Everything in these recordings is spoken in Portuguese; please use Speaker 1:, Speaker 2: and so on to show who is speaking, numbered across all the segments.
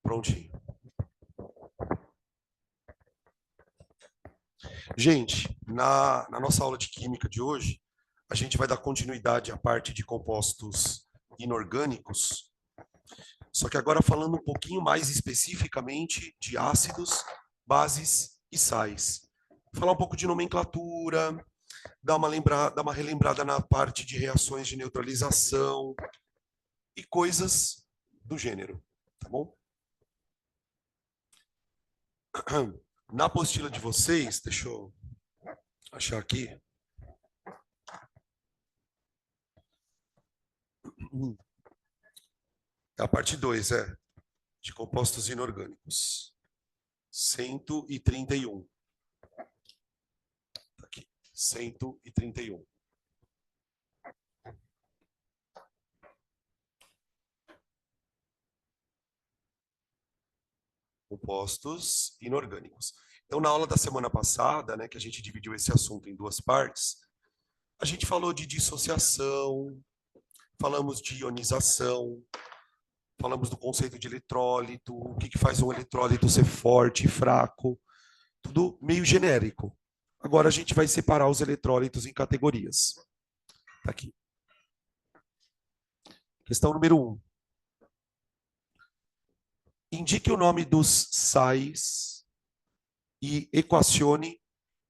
Speaker 1: Prontinho. Gente, na nossa aula de química de hoje, a gente vai dar continuidade à parte de compostos inorgânicos, só que agora falando um pouquinho mais especificamente de ácidos, bases e sais. Falar um pouco de nomenclatura, dar uma relembrada na parte de reações de neutralização e coisas do gênero, tá bom? Na apostila de vocês, deixa eu achar aqui. É a parte 2, de compostos inorgânicos. 131. Tá aqui. 131. Compostos inorgânicos. Então, na aula da semana passada, né, que a gente dividiu esse assunto em duas partes, a gente falou de dissociação, falamos de ionização, falamos do conceito de eletrólito, o que faz um eletrólito ser forte e fraco, tudo meio genérico. Agora a gente vai separar os eletrólitos em categorias. Tá aqui. Questão número 1. Indique o nome dos sais e equacione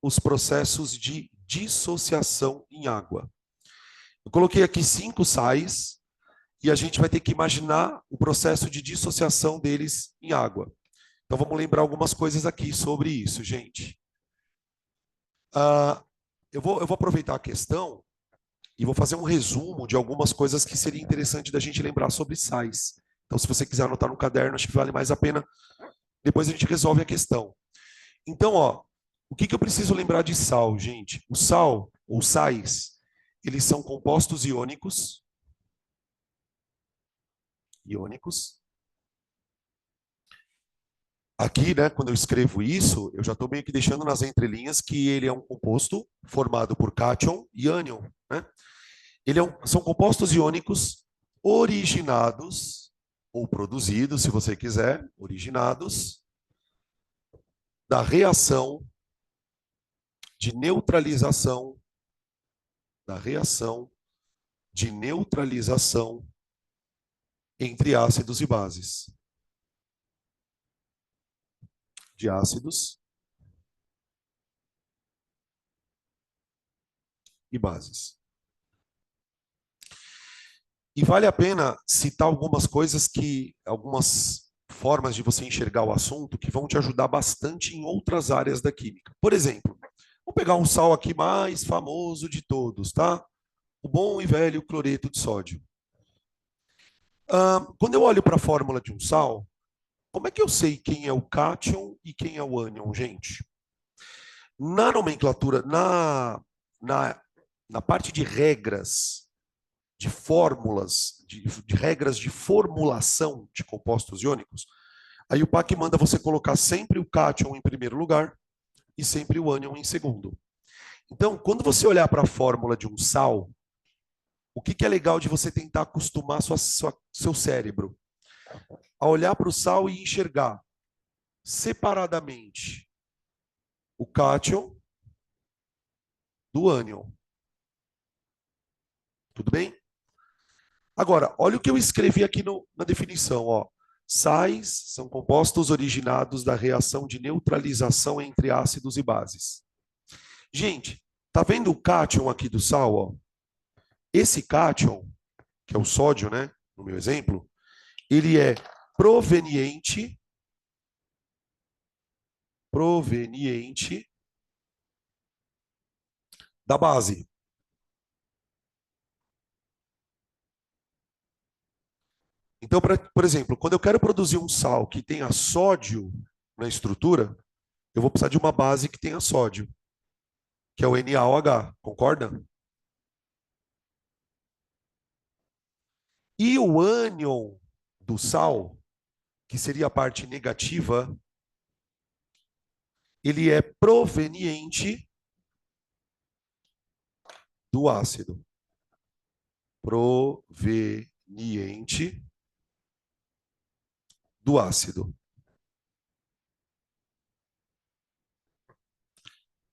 Speaker 1: os processos de dissociação em água. Eu coloquei aqui 5 sais e a gente vai ter que imaginar o processo de dissociação deles em água. Então vamos lembrar algumas coisas aqui sobre isso, gente. Eu vou aproveitar a questão e vou fazer um resumo de algumas coisas que seria interessante da gente lembrar sobre sais. Então, se você quiser anotar no caderno, acho que vale mais a pena. Depois a gente resolve a questão. Então, o que eu preciso lembrar de sal, gente? O sal, ou sais, eles são compostos iônicos. Aqui, né, quando eu escrevo isso, eu já estou meio que deixando nas entrelinhas que ele é um composto formado por cátion e ânion, né? São compostos iônicos originados, ou produzidos, se você quiser, originados da reação de neutralização, da reação de neutralização entre ácidos e bases. De ácidos e bases. E vale a pena citar algumas formas de você enxergar o assunto que vão te ajudar bastante em outras áreas da química. Por exemplo, vou pegar um sal aqui mais famoso de todos, tá? O bom e velho cloreto de sódio. Quando eu olho para a fórmula de um sal, como é que eu sei quem é o cátion e quem é o ânion, gente? Na nomenclatura, na parte de regras, de fórmulas, de regras de formulação de compostos iônicos, a IUPAC manda você colocar sempre o cátion em primeiro lugar e sempre o ânion em segundo. Então, quando você olhar para a fórmula de um sal, o que é legal de você tentar acostumar seu cérebro a olhar para o sal e enxergar separadamente o cátion do ânion. Tudo bem? Agora, olha o que eu escrevi aqui na definição. Sais são compostos originados da reação de neutralização entre ácidos e bases. Gente, tá vendo o cátion aqui do sal? Esse cátion, que é o sódio, né, no meu exemplo, ele é proveniente da base. Então, por exemplo, quando eu quero produzir um sal que tenha sódio na estrutura, eu vou precisar de uma base que tenha sódio, que é o NaOH, concorda? E o ânion do sal, que seria a parte negativa, ele é proveniente do ácido. Proveniente do ácido.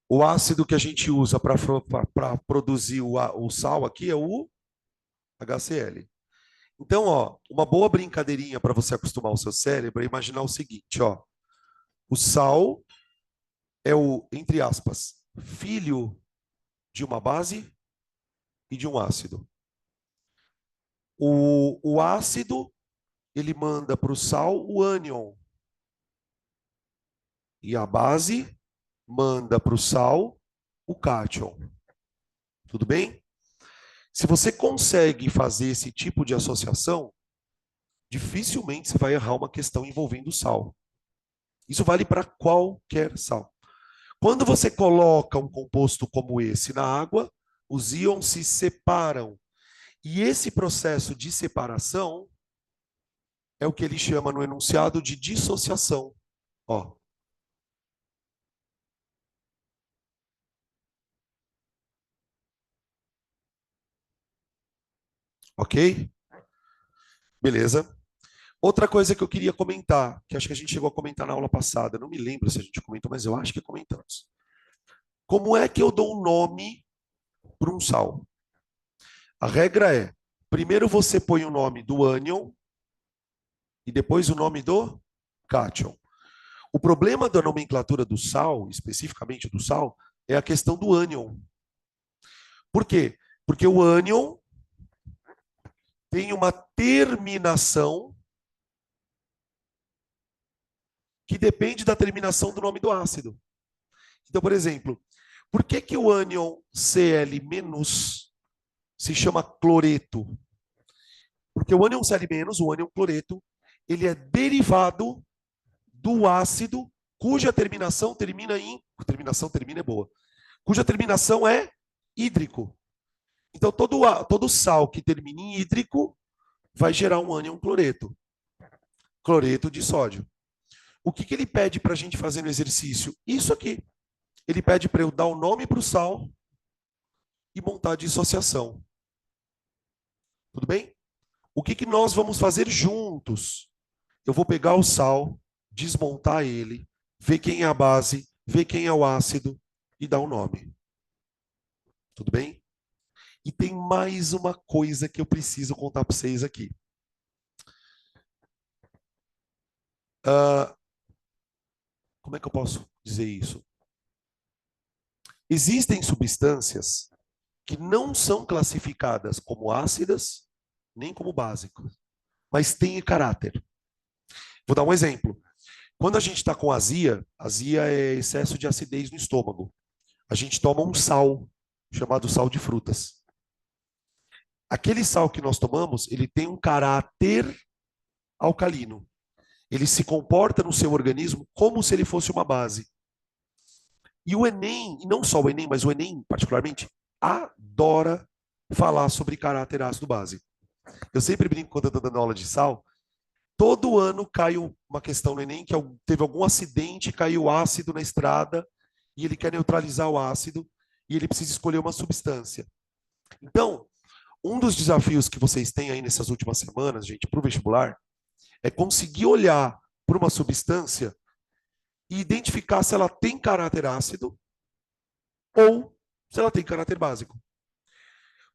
Speaker 1: O ácido que a gente usa para produzir o sal aqui é o HCl. Então, ó, uma boa brincadeirinha para você acostumar o seu cérebro é imaginar o seguinte, ó. O sal é o, entre aspas, filho de uma base e de um ácido. O ácido, ele manda para o sal o ânion. E a base manda para o sal o cátion. Tudo bem? Se você consegue fazer esse tipo de associação, dificilmente você vai errar uma questão envolvendo sal. Isso vale para qualquer sal. Quando você coloca um composto como esse na água, os íons se separam. E esse processo de separação é o que ele chama no enunciado de dissociação. Ó. Ok? Beleza. Outra coisa que eu queria comentar, que acho que a gente chegou a comentar na aula passada, não me lembro se a gente comentou, mas eu acho que comentamos. Como é que eu dou um nome para um sal? A regra é, primeiro você põe o nome do ânion e depois o nome do cátion. O problema da nomenclatura do sal, especificamente do sal, é a questão do ânion. Por quê? Porque o ânion tem uma terminação que depende da terminação do nome do ácido. Então, por exemplo, por que que o ânion Cl- se chama cloreto? Porque o ânion Cl-, o ânion cloreto, ele é derivado do ácido cuja terminação termina em... Terminação termina é boa. Cuja terminação é hídrico. Então, todo sal que termina em hídrico vai gerar um ânion cloreto. Cloreto de sódio. O que ele pede para a gente fazer no exercício? Isso aqui. Ele pede para eu dar o nome para o sal e montar a dissociação. Tudo bem? O que nós vamos fazer juntos? Eu vou pegar o sal, desmontar ele, ver quem é a base, ver quem é o ácido e dar o nome. Tudo bem? E tem mais uma coisa que eu preciso contar para vocês aqui. Como é que eu posso dizer isso? Existem substâncias que não são classificadas como ácidas nem como básicas, mas têm caráter. Vou dar um exemplo. Quando a gente está com azia é excesso de acidez no estômago. A gente toma um sal, chamado sal de frutas. Aquele sal que nós tomamos, ele tem um caráter alcalino. Ele se comporta no seu organismo como se ele fosse uma base. E o Enem, e não só o Enem, mas o Enem particularmente, adora falar sobre caráter ácido-base. Eu sempre brinco quando eu estou dando aula de sal, todo ano cai uma questão no Enem que teve algum acidente, caiu ácido na estrada e ele quer neutralizar o ácido e ele precisa escolher uma substância. Então, um dos desafios que vocês têm aí nessas últimas semanas, gente, para o vestibular, é conseguir olhar para uma substância e identificar se ela tem caráter ácido ou se ela tem caráter básico.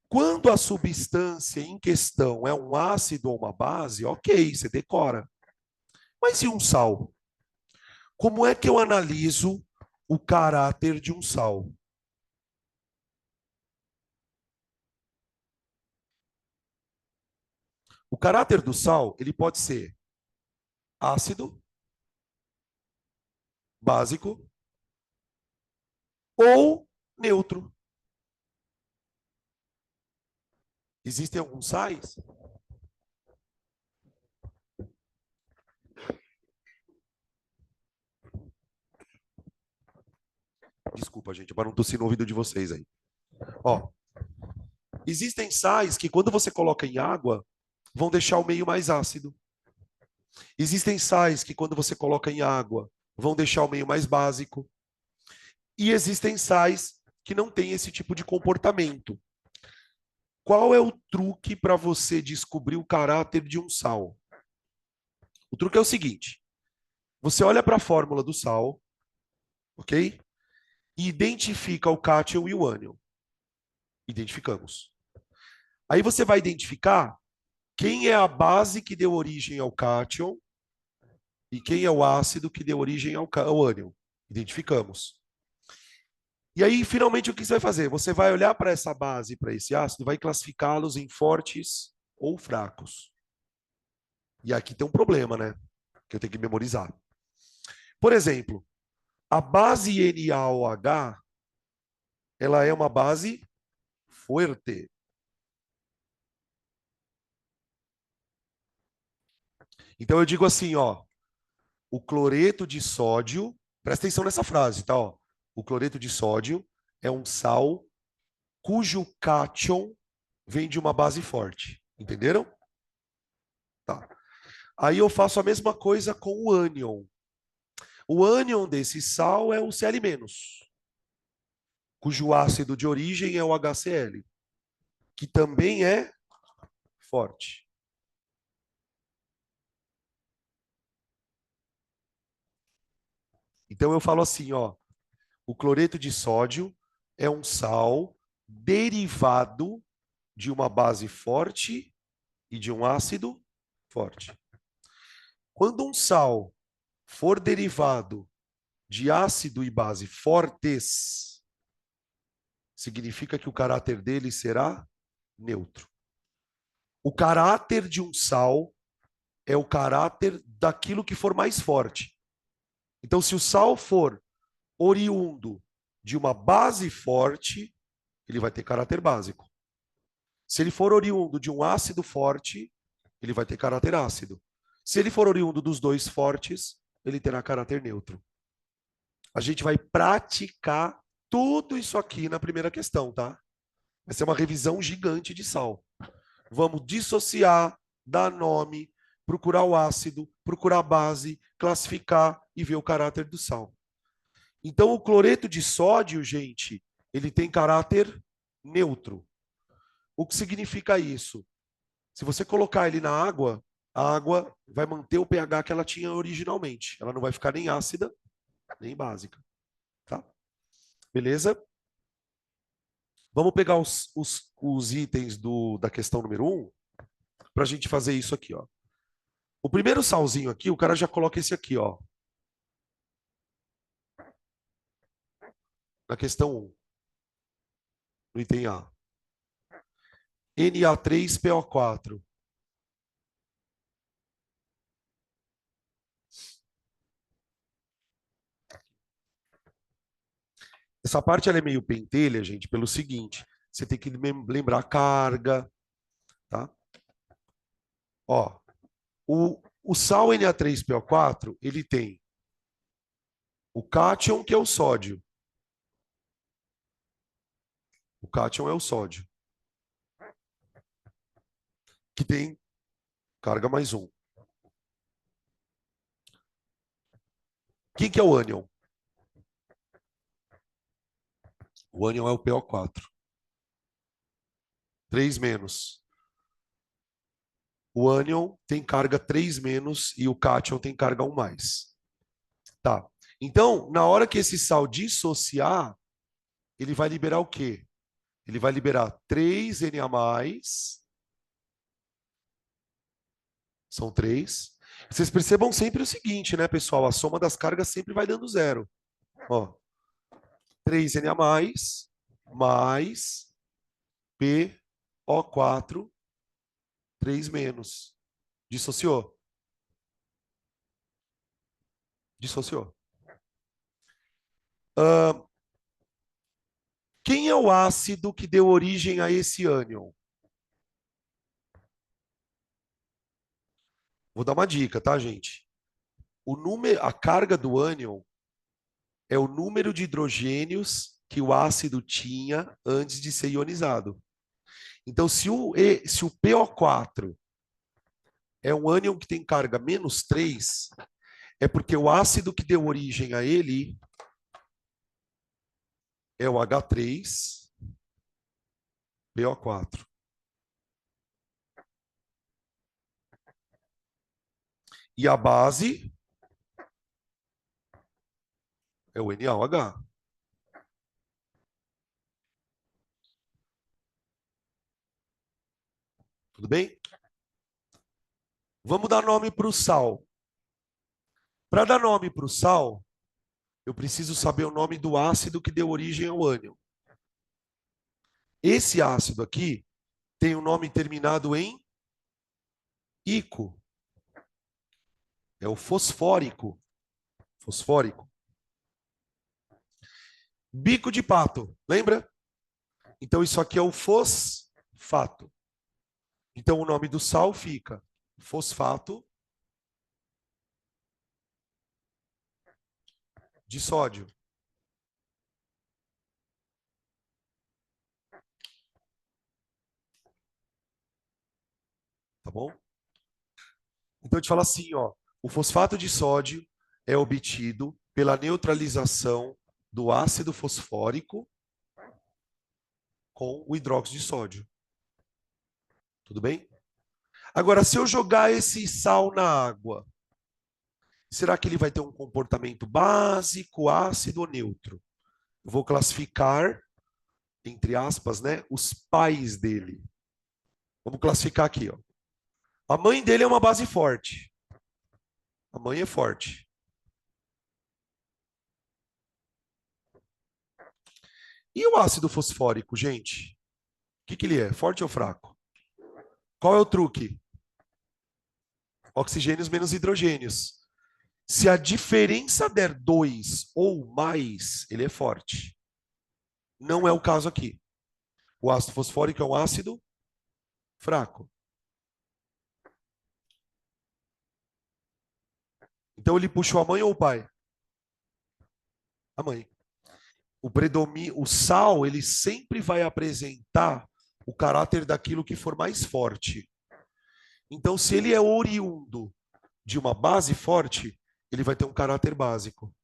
Speaker 1: Quando a substância em questão é um ácido ou uma base, ok, você decora. Mas e um sal? Como é que eu analiso o caráter de um sal? O caráter do sal, ele pode ser ácido, básico ou neutro. Existem alguns sais. Desculpa, gente, para não tossir no ouvido de vocês aí. Ó, existem sais que quando você coloca em água, vão deixar o meio mais ácido. Existem sais que quando você coloca em água, vão deixar o meio mais básico. E existem sais que não têm esse tipo de comportamento. Qual é o truque para você descobrir o caráter de um sal? O truque é o seguinte: você olha para a fórmula do sal, ok? E identifica o cátion e o ânion. Identificamos. Aí você vai identificar quem é a base que deu origem ao cátion e quem é o ácido que deu origem ao ânion. Identificamos. E aí, finalmente, o que você vai fazer? Você vai olhar para essa base, para esse ácido, vai classificá-los em fortes ou fracos. E aqui tem um problema, né? Que eu tenho que memorizar. Por exemplo, a base NaOH, ela é uma base forte. Então eu digo assim, ó, o cloreto de sódio, presta atenção nessa frase, tá? Ó, o cloreto de sódio é um sal cujo cátion vem de uma base forte. Entenderam? Tá. Aí eu faço a mesma coisa com o ânion. O ânion desse sal é o Cl-, cujo ácido de origem é o HCl, que também é forte. Então eu falo assim, ó, o cloreto de sódio é um sal derivado de uma base forte e de um ácido forte. Quando um sal for derivado de ácido e base fortes, significa que o caráter dele será neutro. O caráter de um sal é o caráter daquilo que for mais forte. Então, se o sal for oriundo de uma base forte, ele vai ter caráter básico. Se ele for oriundo de um ácido forte, ele vai ter caráter ácido. Se ele for oriundo dos dois fortes, ele terá caráter neutro. A gente vai praticar tudo isso aqui na primeira questão, tá? Vai ser uma revisão gigante de sal. Vamos dissociar, dar nome, procurar o ácido, procurar a base, classificar e ver o caráter do sal. Então, o cloreto de sódio, gente, ele tem caráter neutro. O que significa isso? Se você colocar ele na água, a água vai manter o pH que ela tinha originalmente. Ela não vai ficar nem ácida, nem básica. Tá? Beleza? Vamos pegar os itens da questão número 1 para a gente fazer isso aqui, ó. O primeiro salzinho aqui, o cara já coloca esse aqui, ó. Na questão 1, no item A. Na3PO4. Essa parte ela é meio pentelha, gente, pelo seguinte: você tem que lembrar a carga, tá? Ó, o sal Na3PO4, ele tem o cátion, que é o sódio. O cátion é o sódio, que tem carga mais 1. Quem que é o ânion? O ânion é o PO4. 3 menos. O ânion tem carga 3 menos e o cátion tem carga 1 mais. Tá. Então, na hora que esse sal dissociar, ele vai liberar o quê? Ele vai liberar 3Na+, são 3. Vocês percebam sempre o seguinte, né, pessoal? A soma das cargas sempre vai dando zero. Ó, 3Na+, mais PO4, 3 menos. Dissociou? Dissociou. Quem é o ácido que deu origem a esse ânion? Vou dar uma dica, tá, gente? A carga do ânion é o número de hidrogênios que o ácido tinha antes de ser ionizado. Então, se o PO4 é um ânion que tem carga -3, é porque o ácido que deu origem a ele é o H3PO4. E a base é o NaOH. Tudo bem? Vamos dar nome para o sal. Para dar nome para o sal, eu preciso saber o nome do ácido que deu origem ao ânion. Esse ácido aqui tem um nome terminado em ico. É o fosfórico. Fosfórico. Bico de pato, lembra? Então isso aqui é o fosfato. Então o nome do sal fica fosfato de sódio. Tá bom? Então eu te falo assim, ó, o fosfato de sódio é obtido pela neutralização do ácido fosfórico com o hidróxido de sódio. Tudo bem? Agora, se eu jogar esse sal na água, será que ele vai ter um comportamento básico, ácido ou neutro? Eu vou classificar, entre aspas, né, os pais dele. Vamos classificar aqui, ó. A mãe dele é uma base forte. A mãe é forte. E o ácido fosfórico, gente? O que ele é? Forte ou fraco? Qual é o truque? Oxigênios menos hidrogênios. Se a diferença der 2 ou mais, ele é forte. Não é o caso aqui. O ácido fosfórico é um ácido fraco. Então ele puxou a mãe ou o pai? A mãe. O sal, ele sempre vai apresentar o caráter daquilo que for mais forte. Então, se ele é oriundo de uma base forte, ele vai ter um caráter básico.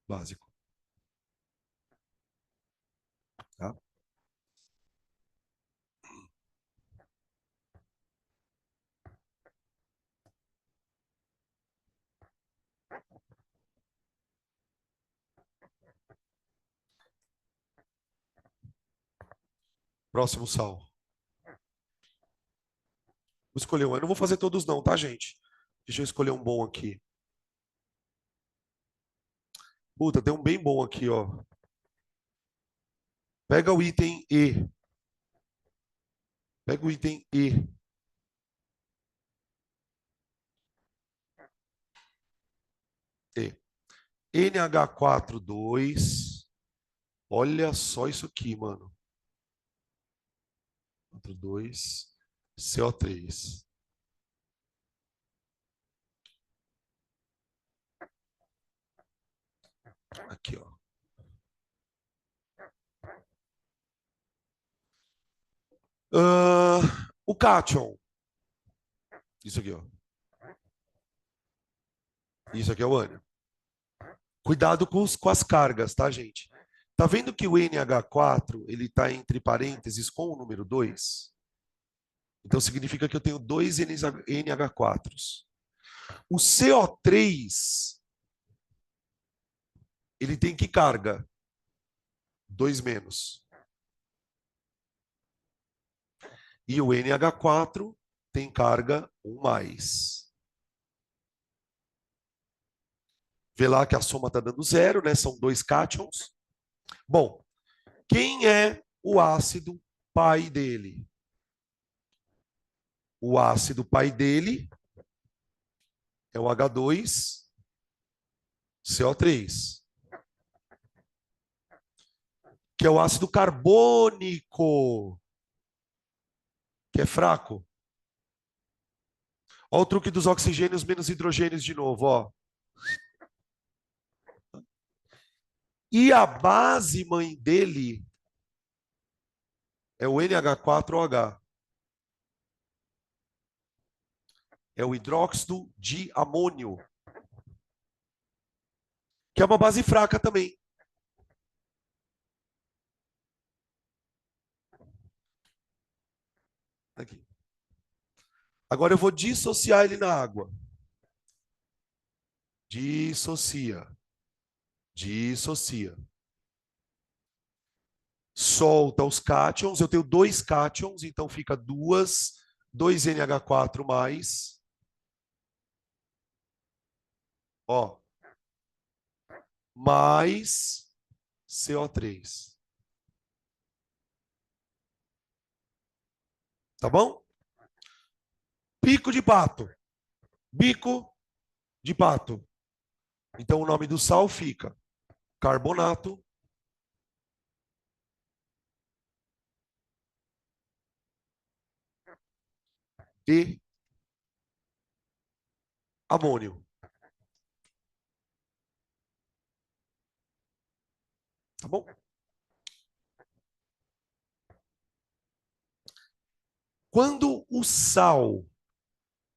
Speaker 1: Básico. Tá? Próximo sal. Vou escolher um. Eu não vou fazer todos não, tá, gente? Deixa eu escolher um bom aqui. Puta, tem um bem bom aqui, ó. Pega o item E. Pega o item E. E. NH42. Olha só isso aqui, mano. 42. CO3. Aqui, ó. O cátion. Isso aqui, ó. Isso aqui é o ânion. Cuidado com as cargas, tá, gente? Tá vendo que o NH4 ele está entre parênteses com o número 2? Então significa que eu tenho dois NH4s. O CO3 ele tem que carga? 2 menos. E o NH4 tem carga 1 mais. Vê lá que a soma está dando zero, né? São dois cátions. Bom, quem é o ácido pai dele? O ácido pai dele é o H2CO3, que é o ácido carbônico, que é fraco. Olha o truque dos oxigênios menos hidrogênios de novo, ó. E a base mãe dele é o NH4OH. É o hidróxido de amônio, que é uma base fraca também. Aqui. Agora eu vou dissociar ele na água. Dissocia. Dissocia. Solta os cátions. Eu tenho dois cátions, então fica dois NH4 mais. Ó. Mais CO3. Tá bom? Pico de pato. Bico de pato. Então o nome do sal fica carbonato de amônio. Tá bom? Quando o sal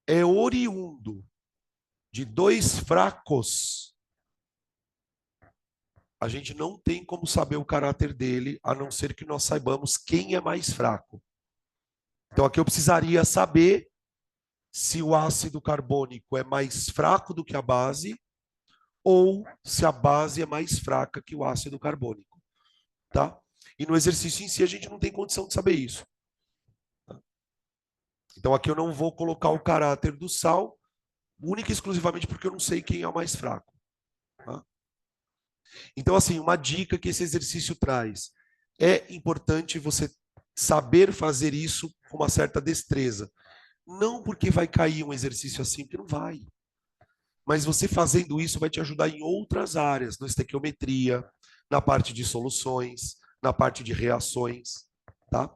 Speaker 1: é oriundo de dois fracos, a gente não tem como saber o caráter dele, a não ser que nós saibamos quem é mais fraco. Então aqui eu precisaria saber se o ácido carbônico é mais fraco do que a base ou se a base é mais fraca que o ácido carbônico, tá? E no exercício em si a gente não tem condição de saber isso. Tá? Então aqui eu não vou colocar o caráter do sal, única e exclusivamente porque eu não sei quem é o mais fraco. Tá? Então, assim, uma dica que esse exercício traz. É importante você saber fazer isso com uma certa destreza. Não porque vai cair um exercício assim, porque não vai. Mas você fazendo isso vai te ajudar em outras áreas, na estequiometria, na parte de soluções, na parte de reações, tá?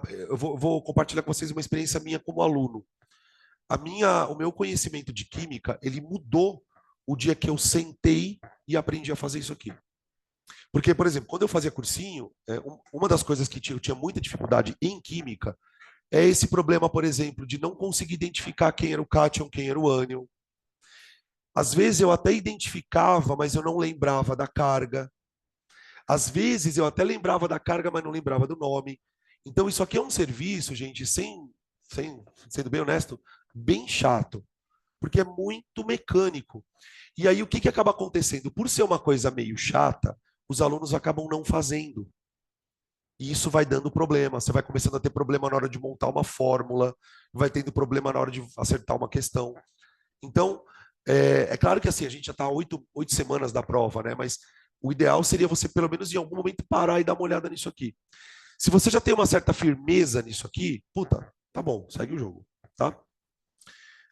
Speaker 1: Eu vou compartilhar com vocês uma experiência minha como aluno. O meu conhecimento de química, ele mudou o dia que eu sentei e aprendi a fazer isso aqui. Porque, por exemplo, quando eu fazia cursinho, uma das coisas que eu tinha muita dificuldade em química é esse problema, por exemplo, de não conseguir identificar quem era o cátion, quem era o ânion. Às vezes eu até identificava, mas eu não lembrava da carga. Às vezes eu até lembrava da carga, mas não lembrava do nome. Então isso aqui é um serviço, gente, sendo bem honesto, bem chato, porque é muito mecânico. E aí o que acaba acontecendo? Por ser uma coisa meio chata, os alunos acabam não fazendo. E isso vai dando problema. Você vai começando a ter problema na hora de montar uma fórmula, vai tendo problema na hora de acertar uma questão. Então, é claro que assim, a gente já está oito semanas da prova, né? Mas o ideal seria você, pelo menos, em algum momento, parar e dar uma olhada nisso aqui. Se você já tem uma certa firmeza nisso aqui, puta, tá bom, segue o jogo, tá?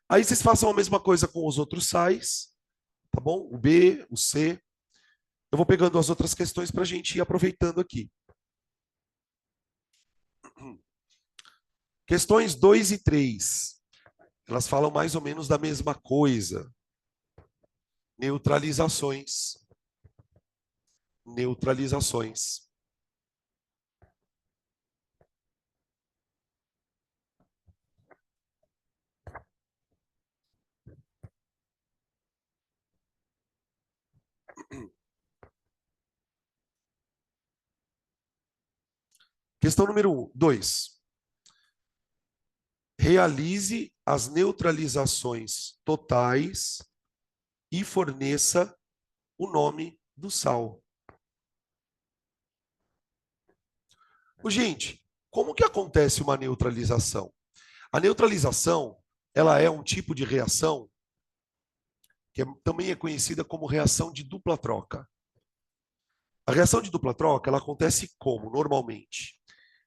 Speaker 1: Aí vocês façam a mesma coisa com os outros sais, tá bom? O B, o C. Eu vou pegando as outras questões para a gente ir aproveitando aqui. Questões 2 e 3. Elas falam mais ou menos da mesma coisa. Neutralizações. Neutralizações. Questão número 2. Realize as neutralizações totais e forneça o nome do sal. Gente, como que acontece uma neutralização? A neutralização, ela é um tipo de reação que também é conhecida como reação de dupla troca. A reação de dupla troca, ela acontece como, normalmente?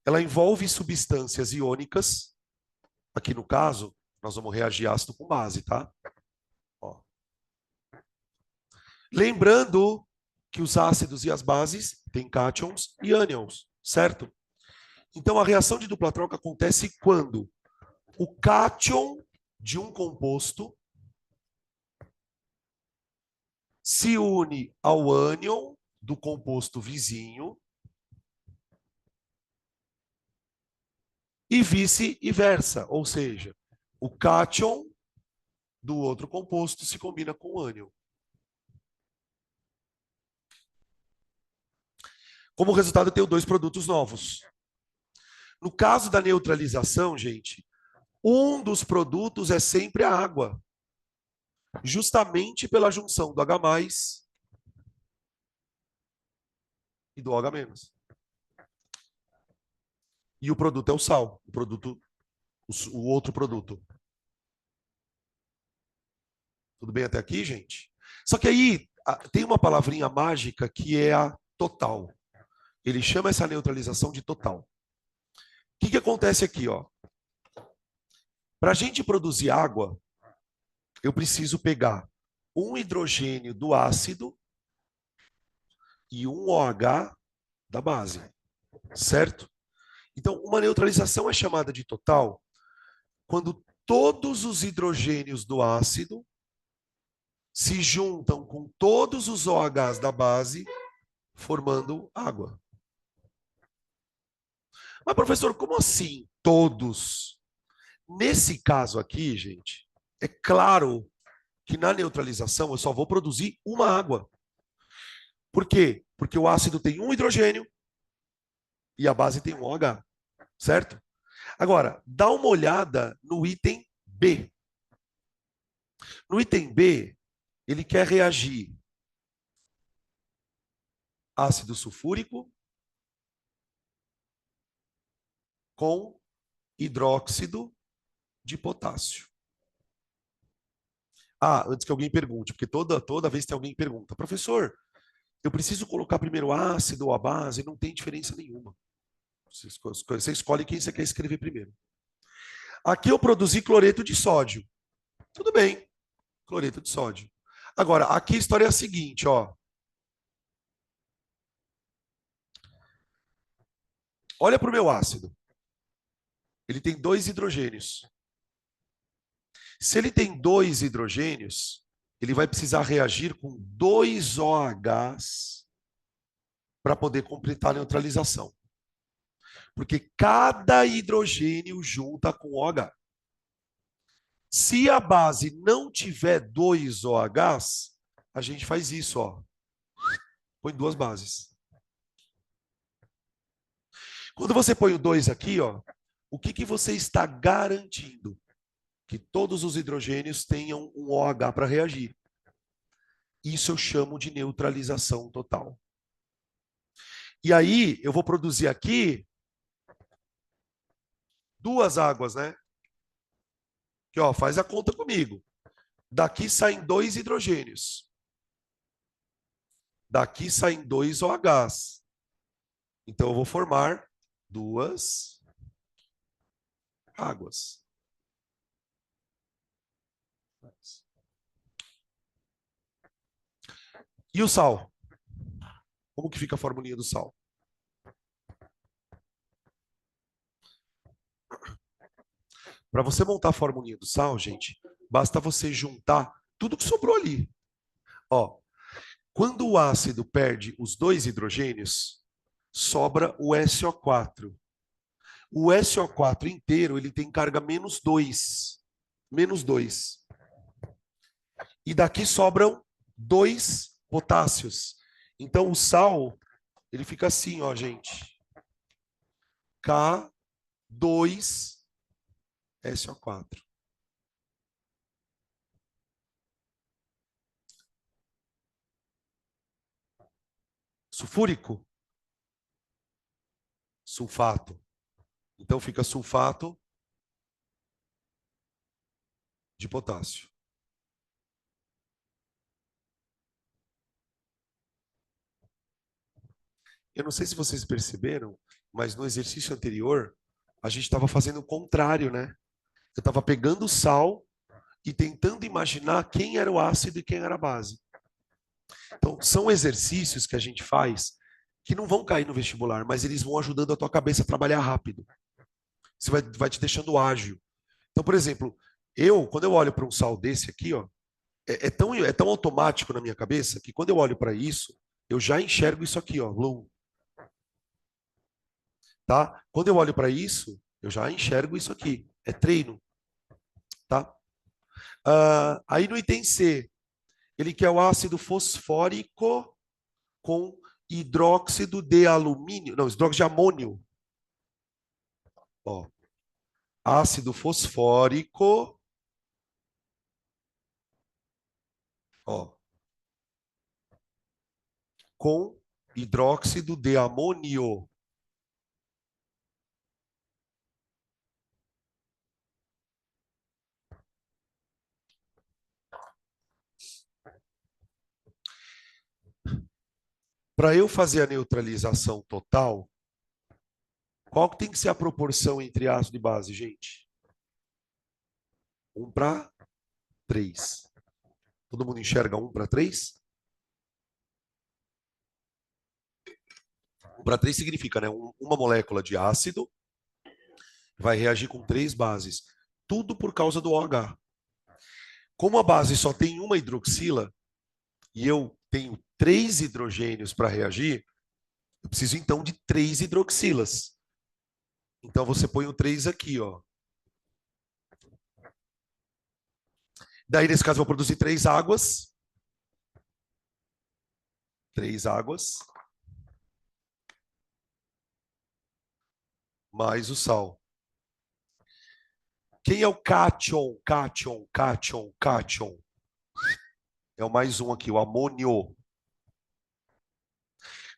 Speaker 1: Ela envolve substâncias iônicas. Aqui no caso, nós vamos reagir ácido com base, tá? Ó. Lembrando que os ácidos e as bases têm cátions e ânions, certo? Então, a reação de dupla troca acontece quando o cátion de um composto se une ao ânion do composto vizinho e vice-versa, ou seja, o cátion do outro composto se combina com o ânion. Como resultado, eu tenho dois produtos novos. No caso da neutralização, gente, um dos produtos é sempre a água, justamente pela junção do H+ e do OH-. E o produto é o sal, o outro produto. Tudo bem até aqui, gente? Só que aí tem uma palavrinha mágica que é a total. Ele chama essa neutralização de total. O que acontece aqui, ó? Para a gente produzir água, eu preciso pegar um hidrogênio do ácido e um OH da base, certo? Então, uma neutralização é chamada de total quando todos os hidrogênios do ácido se juntam com todos os OHs da base, formando água. Mas, professor, como assim todos? Nesse caso aqui, gente, é claro que na neutralização eu só vou produzir uma água. Por quê? Porque o ácido tem um hidrogênio e a base tem um OH, certo? Agora, dá uma olhada no item B. No item B, ele quer reagir ácido sulfúrico com hidróxido de potássio. Ah, antes que alguém pergunte, porque toda vez tem alguém que pergunta, professor, eu preciso colocar primeiro o ácido ou a base? Não tem diferença nenhuma. Você escolhe quem você quer escrever primeiro. Aqui eu produzi cloreto de sódio. Tudo bem, cloreto de sódio. Agora, aqui a história é a seguinte, ó. Olha para o meu ácido. Ele tem 2 hidrogênios. Se ele tem 2 hidrogênios, ele vai precisar reagir com 2 OHs para poder completar a neutralização. Porque cada hidrogênio junta com OH. Se a base não tiver 2 OHs, a gente faz isso, ó. Põe 2 bases. Quando você põe o 2 aqui, ó, o que você está garantindo? Que todos os hidrogênios tenham um OH para reagir. Isso eu chamo de neutralização total. E aí, eu vou produzir aqui 2 águas, né? Que, ó, faz a conta comigo. Daqui saem 2 hidrogênios. Daqui saem 2 OHs. Então, eu vou formar 2 águas. E o sal? Como que fica a formulinha do sal? Para você montar a formulinha do sal, gente, basta você juntar tudo que sobrou ali. Ó, quando o ácido perde os 2 hidrogênios, sobra o SO4. O SO4 inteiro ele tem carga -2. -2. E daqui sobram 2 potássios. Então o sal, ele fica assim, ó, gente. K2SO4. Sulfúrico? Sulfato. Então fica sulfato de potássio. Eu não sei se vocês perceberam, mas no exercício anterior, a gente estava fazendo o contrário, né? Eu estava pegando o sal e tentando imaginar quem era o ácido e quem era a base. Então, são exercícios que a gente faz que não vão cair no vestibular, mas eles vão ajudando a tua cabeça a trabalhar rápido. Você vai te deixando ágil. Então, por exemplo, quando eu olho para um sal desse aqui, ó, é tão automático na minha cabeça que quando eu olho para isso, eu já enxergo isso aqui, ó, Bloom. Tá? Quando eu olho para isso, eu já enxergo isso aqui. É treino. Tá? Aí no item C, ele quer o ácido fosfórico com hidróxido de alumínio, não, hidróxido de amônio. Ó, ácido fosfórico, ó, com hidróxido de amônio. Para eu fazer a neutralização total, qual que tem que ser a proporção entre ácido e base, gente? 1:3. Todo mundo enxerga 1:3? 1:3 significa, né? Uma molécula de ácido vai reagir com 3 bases. Tudo por causa do OH. Como a base só tem uma hidroxila e eu tenho 3 hidrogênios para reagir, eu preciso então de 3 hidroxilas. Então você põe o 3 aqui, ó. Daí, nesse caso, eu vou produzir 3 águas. 3 águas. Mais o sal. Quem é o cátion? Cátion, cátion, cátion. É o mais um aqui, o amônio.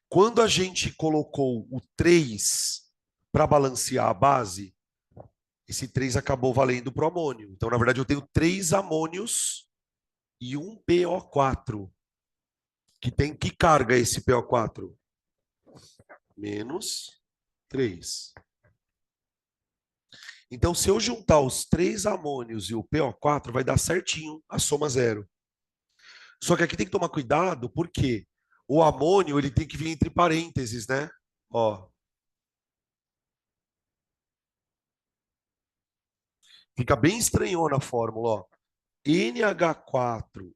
Speaker 1: Quando a gente colocou o 3 para balancear a base, esse 3 acabou valendo para o amônio. Então, na verdade, eu tenho 3 amônios e um PO4. Que carga esse PO4? Menos 3. Então, se eu juntar os 3 amônios e o PO4, vai dar certinho a soma zero. Só que aqui tem que tomar cuidado, porque o amônio ele tem que vir entre parênteses, né? Ó, fica bem estranhona a fórmula, ó. NH4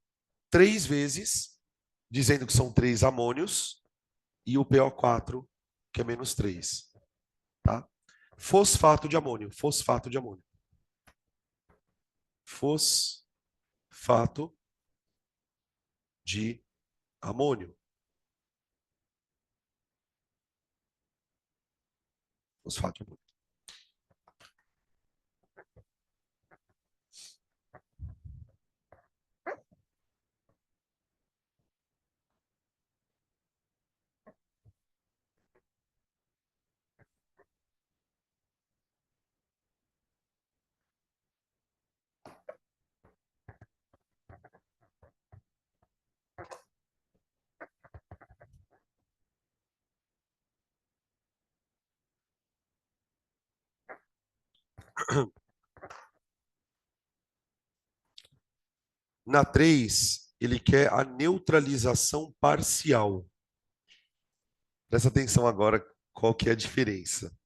Speaker 1: 3 vezes, dizendo que são 3 amônios, e o PO4, que é menos 3. Tá? Fosfato de amônio, fosfato de amônio. Fosfato de amônio. Fosfato de amônio. Na 3, ele quer a neutralização parcial. Presta atenção agora qual que é a diferença.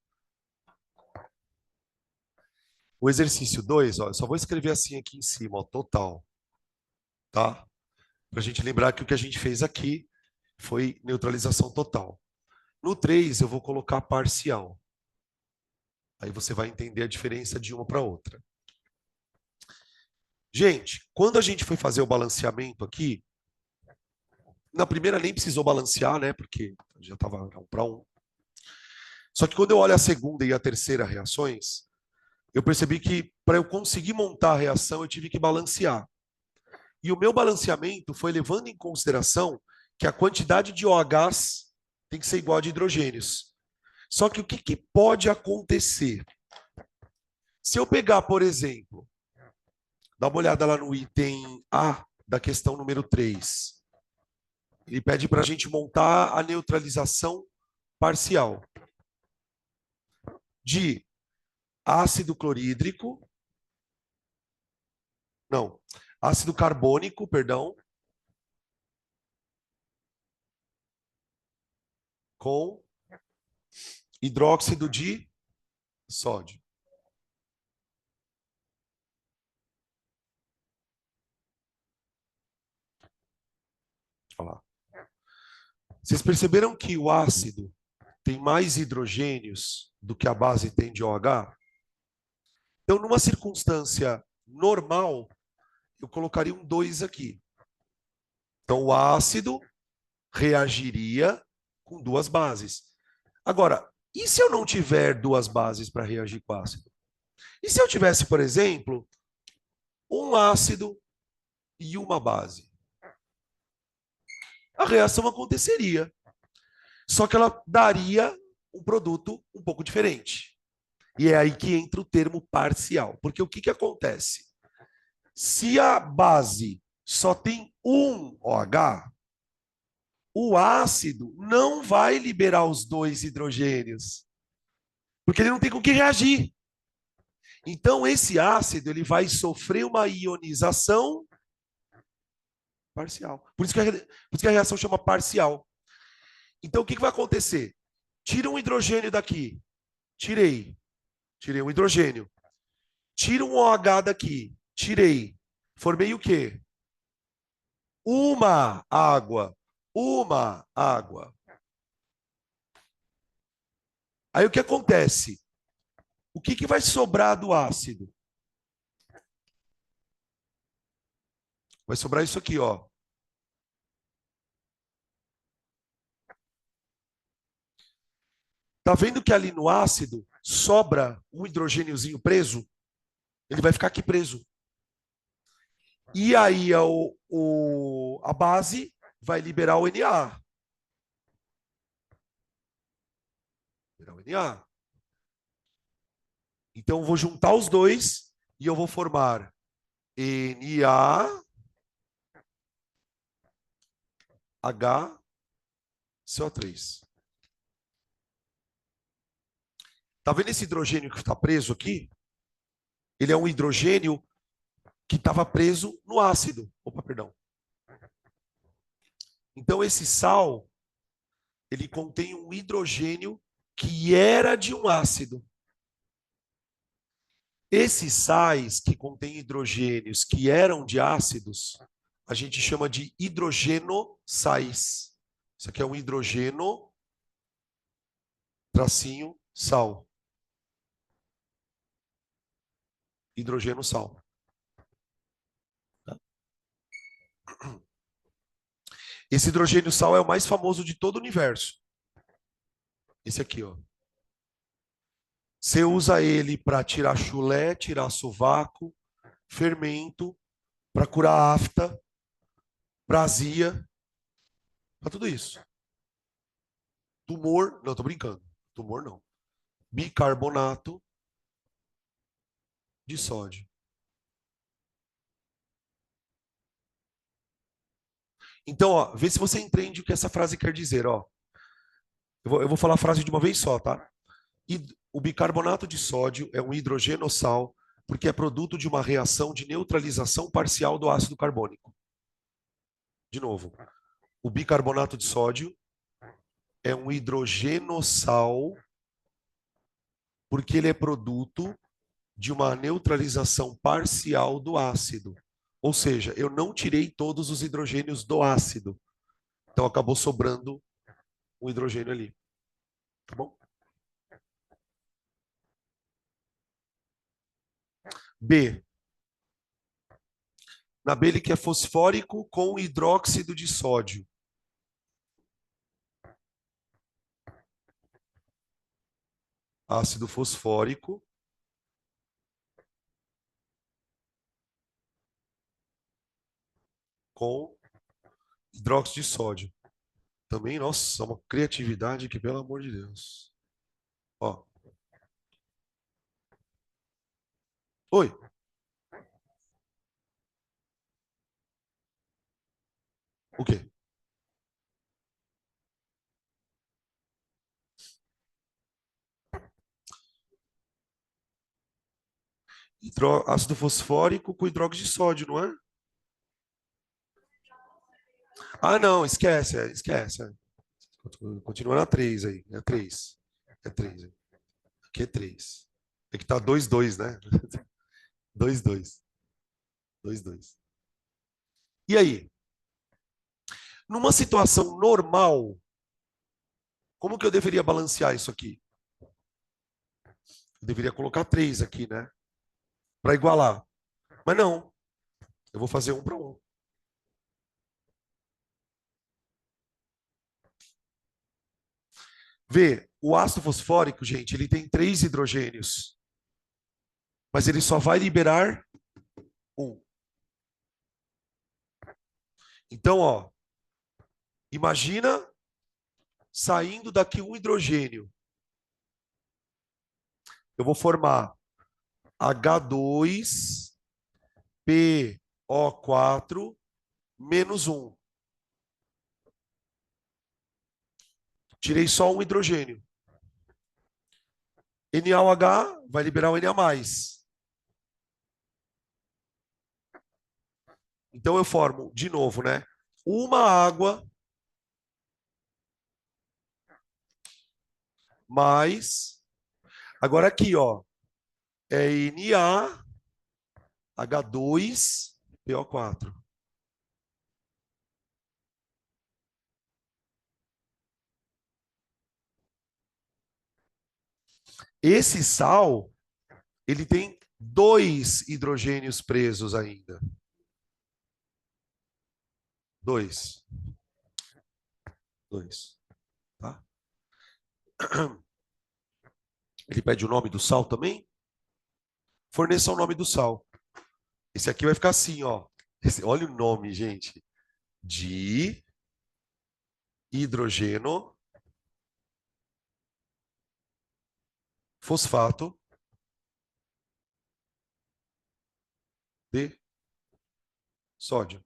Speaker 1: O exercício 2, ó, eu só vou escrever assim aqui em cima, ó, total. Tá? Para a gente lembrar que o que a gente fez aqui foi neutralização total. No 3, eu vou colocar parcial. Aí você vai entender a diferença de uma para outra. Gente, quando a gente foi fazer o balanceamento aqui, na primeira nem precisou balancear, né? Porque já estava 1:1. Só que quando eu olho a segunda e a terceira reações, eu percebi que para eu conseguir montar a reação, eu tive que balancear. E o meu balanceamento foi levando em consideração que a quantidade de OHs tem que ser igual a de hidrogênios. Só que o que pode acontecer? Se eu pegar, por exemplo, dá uma olhada lá no item A da questão número 3. Ele pede para a gente montar a neutralização parcial de ácido clorídrico, não, ácido carbônico, perdão, com hidróxido de sódio. Deixa eu falar. Vocês perceberam que o ácido tem mais hidrogênios do que a base tem de OH? Então, numa circunstância normal, eu colocaria um 2 aqui. Então, o ácido reagiria com 2 bases. Agora, E se eu não tiver duas bases para reagir com ácido? E se eu tivesse, por exemplo, um ácido e uma base? A reação aconteceria, só que ela daria um produto um pouco diferente. E é aí que entra o termo parcial. Porque o que acontece? Se a base só tem um OH, o ácido não vai liberar os dois hidrogênios, porque ele não tem com que reagir. Então, esse ácido ele vai sofrer uma ionização parcial. Por isso que a reação chama parcial. Então, o que vai acontecer? Tira um hidrogênio daqui. Tirei. Tirei um hidrogênio. Tira um OH daqui. Tirei. Formei o quê? Uma água. Uma água. Aí o que acontece? O que vai sobrar do ácido? Vai sobrar isso aqui, ó. Tá vendo que ali no ácido sobra um hidrogêniozinho preso? Ele vai ficar aqui preso. E aí a base vai liberar o Na. Liberar o Na. Então eu vou juntar os dois e eu vou formar NaHCO3. Tá vendo esse hidrogênio que está preso aqui? Ele é um hidrogênio que estava preso no ácido. Opa, perdão. Então esse sal, ele contém um hidrogênio que era de um ácido. Esses sais que contêm hidrogênios que eram de ácidos, a gente chama de hidrogenossais. Isso aqui é um hidrogeno, tracinho, sal. Hidrogeno, sal. Esse hidrogênio sal é o mais famoso de todo o universo. Esse aqui, ó. Você usa ele para tirar chulé, tirar sovaco, fermento, para curar afta, para azia, para tudo isso. Tumor, não, tô brincando. Tumor não. Bicarbonato de sódio. Então, ó, vê se você entende o que essa frase quer dizer, ó. Eu vou falar a frase de uma vez só, tá? O bicarbonato de sódio é um hidrogenossal porque é produto de uma reação de neutralização parcial do ácido carbônico. De novo, o bicarbonato de sódio é um hidrogenossal porque ele é produto de uma neutralização parcial do ácido. Ou seja, eu não tirei todos os hidrogênios do ácido. Então acabou sobrando um hidrogênio ali. Tá bom? B. Na B ele quer fosfórico com hidróxido de sódio. Ácido fosfórico com hidróxido de sódio. Também, nossa, uma criatividade que, pelo amor de Deus. Ó. Oi. O quê? Ácido fosfórico com hidróxido de sódio, não é? Ah, não, esquece, esquece. Continua na 3 aí. É 3. É 3. Aqui é 3. É que tá 2-2, né? 2-2. 2-2. E aí? Numa situação normal, como que eu deveria balancear isso aqui? Eu deveria colocar 3 aqui, né? Para igualar. Mas não. Eu vou fazer 1 para 1. Vê, O ácido fosfórico, gente, ele tem 3 hidrogênios, mas ele só vai liberar um. Então, ó, imagina saindo daqui um hidrogênio. Eu vou formar H2PO4 menos 1. Tirei só um hidrogênio. NaOH vai liberar o Na+. Então eu formo, de novo, né? Uma água mais. Agora aqui, ó. É NaH2PO4. Esse sal, ele tem 2 hidrogênios presos ainda. 2. 2. Tá? Ele pede o nome do sal também? Forneça o nome do sal. Esse aqui vai ficar assim, ó. Olha o nome, gente. De hidrogênio fosfato de sódio.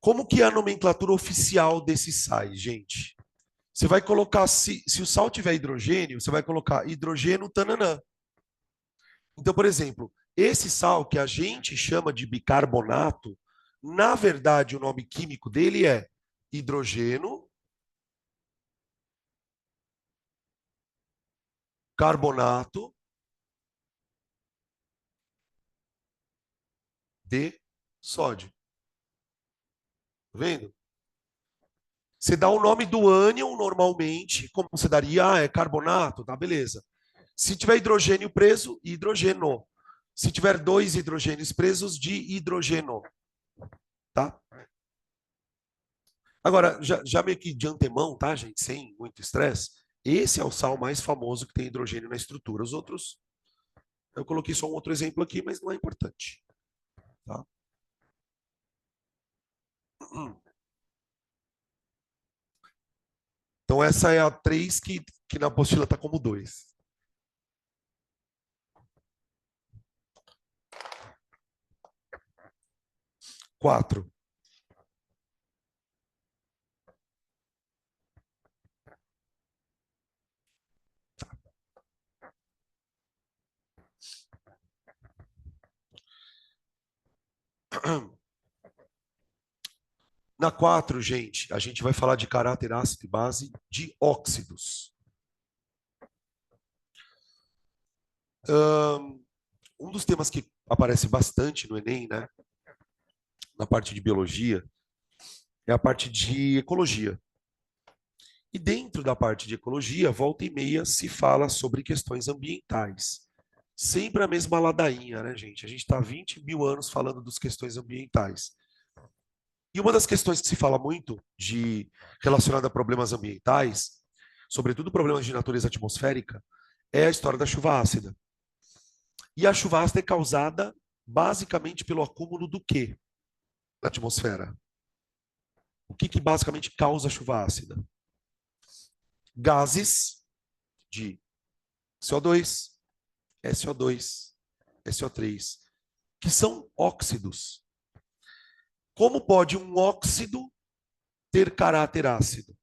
Speaker 1: Como que é a nomenclatura oficial desses sais, gente? Você vai colocar, se o sal tiver hidrogênio, você vai colocar hidrogênio tananã. Então, por exemplo, esse sal que a gente chama de bicarbonato, na verdade, o nome químico dele é hidrogênio, carbonato de sódio. Tá vendo? Você dá o nome do ânion normalmente, como você daria, é carbonato, tá, beleza. Se tiver hidrogênio preso, hidrogênio. Se tiver 2 hidrogênios presos, de hidrogênio, tá? Agora, já meio que de antemão, tá, gente? Sem muito estresse, esse é o sal mais famoso que tem hidrogênio na estrutura. Os outros, eu coloquei só um outro exemplo aqui, mas não é importante, tá? Então, essa é a 3 que na apostila está como 2. 4. Na 4, gente, a gente vai falar de caráter ácido e base de óxidos. Um dos temas que aparece bastante no Enem, né, na parte de biologia, é a parte de ecologia. E dentro da parte de ecologia, volta e meia se fala sobre questões ambientais. Sempre a mesma ladainha, né, gente? A gente está há 20 mil anos falando das questões ambientais. E uma das questões que se fala muito relacionada a problemas ambientais, sobretudo problemas de natureza atmosférica, é a história da chuva ácida. E a chuva ácida é causada basicamente pelo acúmulo do quê na atmosfera? O que basicamente causa a chuva ácida? Gases de CO2, SO2, SO3, que são óxidos. Como pode um óxido ter caráter ácido?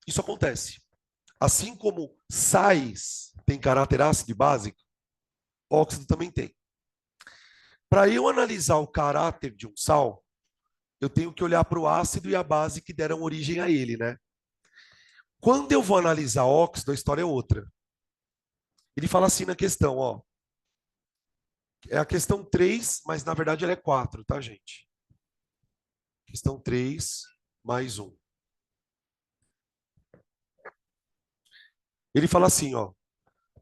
Speaker 1: Isso acontece. Assim como sais têm caráter ácido e básico, óxido também tem. Para eu analisar o caráter de um sal, eu tenho que olhar para o ácido e a base que deram origem a ele, né? Quando eu vou analisar óxido, a história é outra. Ele fala assim na questão, ó. É a questão 3, mas na verdade ela é 4, tá, gente? Questão 3 mais 1. Ele fala assim, ó.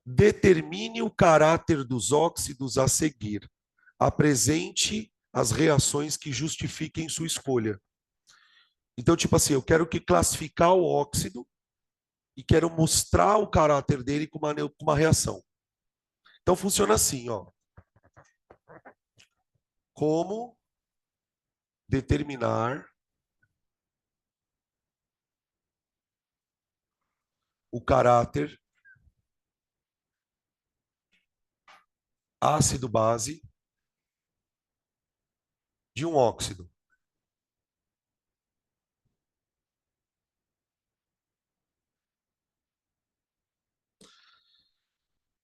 Speaker 1: Determine o caráter dos óxidos a seguir. Apresente as reações que justifiquem sua escolha. Então, tipo assim, eu quero que classificar o óxido e quero mostrar o caráter dele com uma reação. Então, funciona assim, ó. Como determinar o caráter ácido-base de um óxido.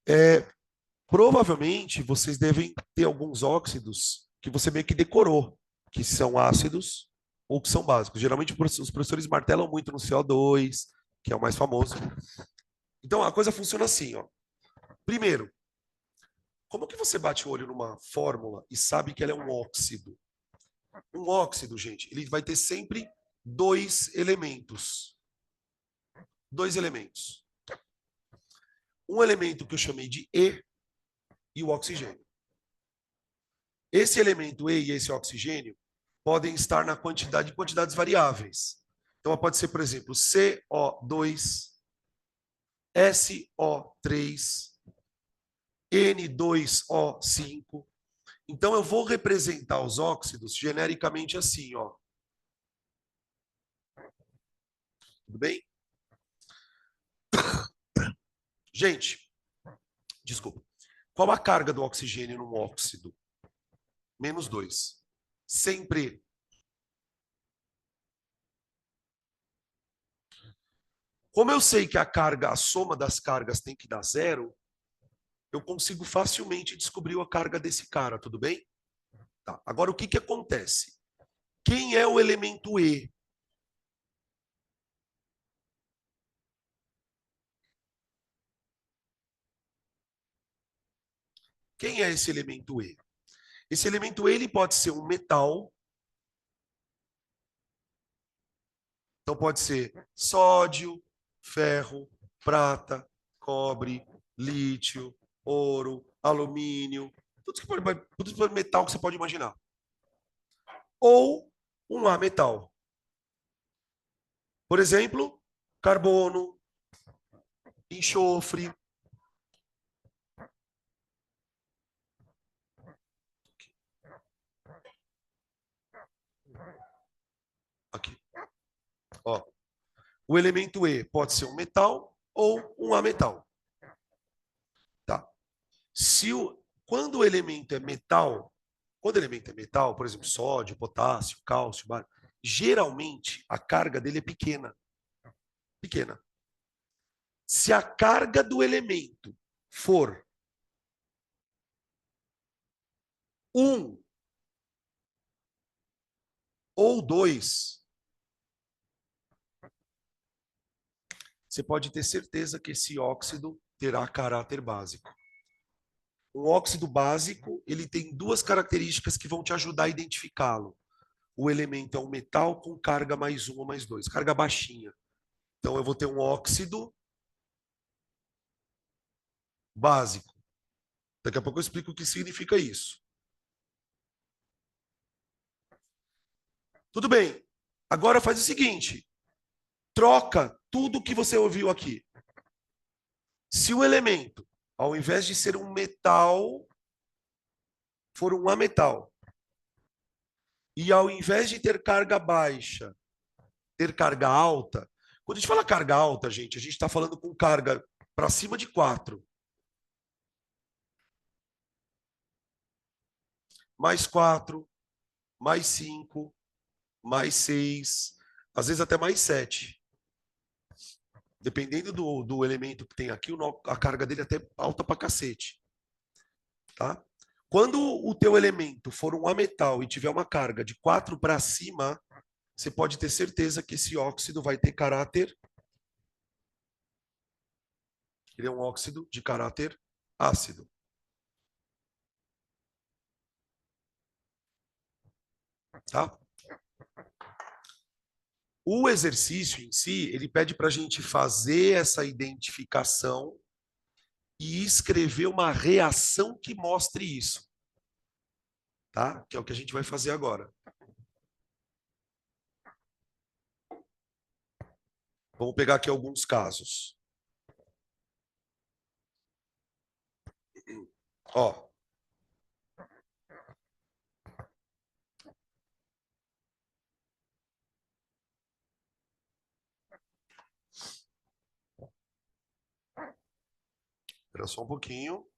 Speaker 1: É, provavelmente, vocês devem ter alguns óxidos que você meio que decorou, que são ácidos ou que são básicos. Geralmente, os professores martelam muito no CO2, que é o mais famoso. Então, a coisa funciona assim, ó. Primeiro, como que você bate o olho numa fórmula e sabe que ela é um óxido? Um óxido, gente, ele vai ter sempre dois elementos. Dois elementos. Um elemento que eu chamei de e o oxigênio. Esse elemento E e esse oxigênio podem estar na quantidade de quantidades variáveis. Então, pode ser, por exemplo, CO2, SO3, N2O5. Então, eu vou representar os óxidos genericamente assim, ó. Tudo bem? Gente, desculpa. Qual a carga do oxigênio num óxido? -2. Sempre. Como eu sei que a carga, a soma das cargas tem que dar zero, eu consigo facilmente descobrir a carga desse cara, tudo bem? Tá. Agora, o que que acontece? Quem é o elemento E? Quem é esse elemento E? Esse elemento E ele pode ser um metal, então pode ser sódio, ferro, prata, cobre, lítio, ouro, alumínio, tudo que pode metal que você pode imaginar. Ou um ametal. Por exemplo, carbono, enxofre. Aqui. Ó. O elemento E pode ser um metal ou um ametal. Tá? Quando o elemento é metal, quando o elemento é metal, por exemplo, sódio, potássio, cálcio, bário, geralmente a carga dele é pequena. Pequena. Se a carga do elemento for 1 ou 2, você pode ter certeza que esse óxido terá caráter básico. Um óxido básico, ele tem duas características que vão te ajudar a identificá-lo. O elemento é um metal com carga +1 ou +2, carga baixinha. Então, eu vou ter um óxido básico. Daqui a pouco eu explico o que significa isso. Tudo bem. Agora faz o seguinte: troca tudo que você ouviu aqui. Se o elemento, ao invés de ser um metal, for um ametal, e ao invés de ter carga baixa, ter carga alta, quando a gente fala carga alta, gente, a gente está falando com carga para cima de 4. +4, +5, +6, às vezes até +7. Dependendo do elemento que tem aqui, a carga dele é até alta pra cacete. Tá? Quando o teu elemento for um ametal e tiver uma carga de 4 para cima, você pode ter certeza que esse óxido vai ter caráter. Ele é um óxido de caráter ácido. Tá? O exercício em si, ele pede para a gente fazer essa identificação e escrever uma reação que mostre isso. Tá? Que é o que a gente vai fazer agora. Vamos pegar aqui alguns casos. Ó. Espera só um pouquinho.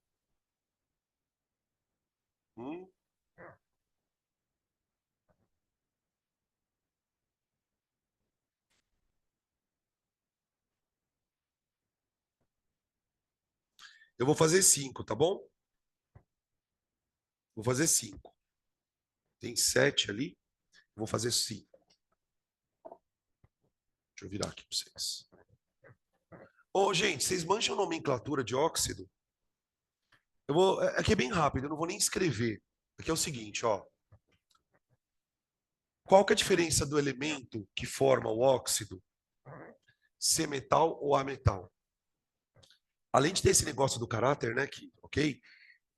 Speaker 1: Eu vou fazer 5, tá bom? Vou fazer 5. Tem 7 ali. Vou fazer 5. Deixa eu virar aqui para vocês. Ô, gente, vocês manjam nomenclatura de óxido? Aqui é bem rápido, eu não vou nem escrever. Aqui é o seguinte, ó. Qual que é a diferença do elemento que forma o óxido? Ser metal ou ametal? Além de ter esse negócio do caráter, né, ok?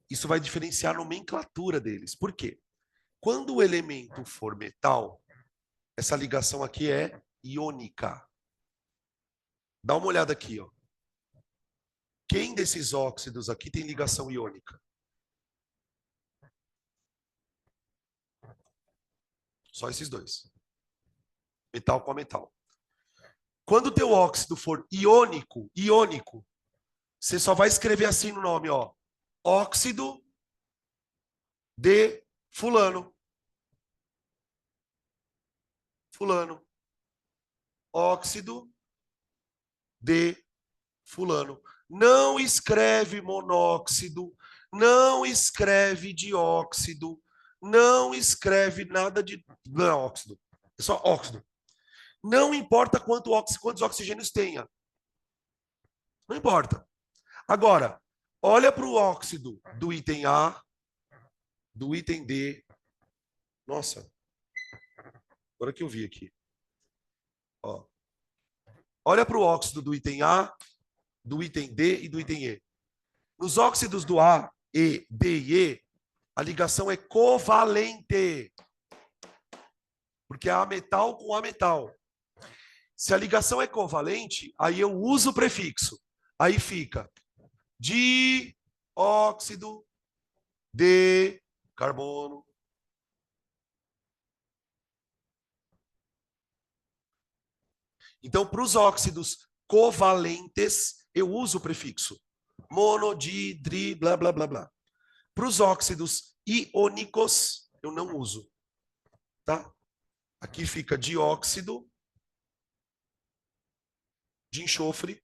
Speaker 1: Isso vai diferenciar a nomenclatura deles. Por quê? Quando o elemento for metal, essa ligação aqui é iônica. Dá uma olhada aqui, ó. Quem desses óxidos aqui tem ligação iônica? Só esses dois. Metal com a metal. Quando o teu óxido for iônico, você só vai escrever assim no nome, ó. Óxido de fulano. Fulano. Óxido de fulano. Não escreve monóxido, não escreve dióxido, não escreve nada de óxido. É só óxido. Não importa quantos oxigênios tenha. Não importa. Agora, olha para o óxido do item A, do item D. Nossa, agora que eu vi aqui. Ó. Olha para o óxido do item A, do item D e do item E. Nos óxidos do A, E, D e E, a ligação é covalente. Porque é ametal com ametal. Se a ligação é covalente, aí eu uso o prefixo. Aí fica dióxido de carbono. Então, para os óxidos covalentes, eu uso o prefixo mono, di, dri, blá, blá, blá, blá. Para os óxidos iônicos, eu não uso. Tá? Aqui fica dióxido de enxofre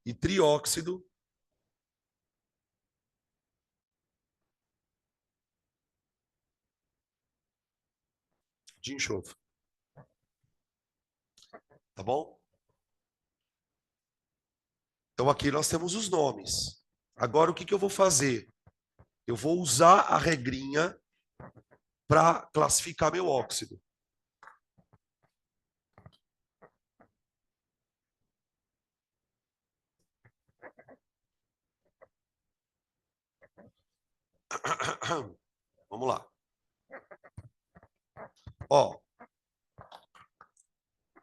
Speaker 1: e trióxido de enxofre. Tá bom? Então aqui nós temos os nomes. Agora o que eu vou fazer? Eu vou usar a regrinha para classificar meu óxido. Vamos lá. Ó,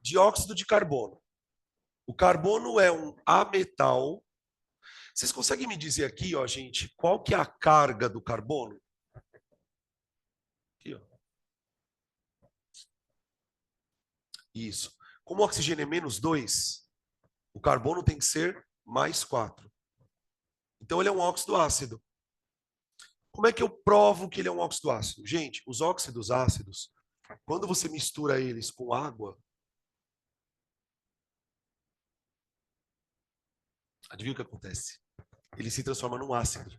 Speaker 1: dióxido de carbono. O carbono é um ametal. Vocês conseguem me dizer aqui, ó, gente, qual que é a carga do carbono? Aqui, ó. Isso. Como o oxigênio é -2, o carbono tem que ser +4. Então ele é um óxido ácido. Como é que eu provo que ele é um óxido ácido? Gente, os óxidos ácidos, quando você mistura eles com água, adivinha o que acontece? Ele se transforma num ácido.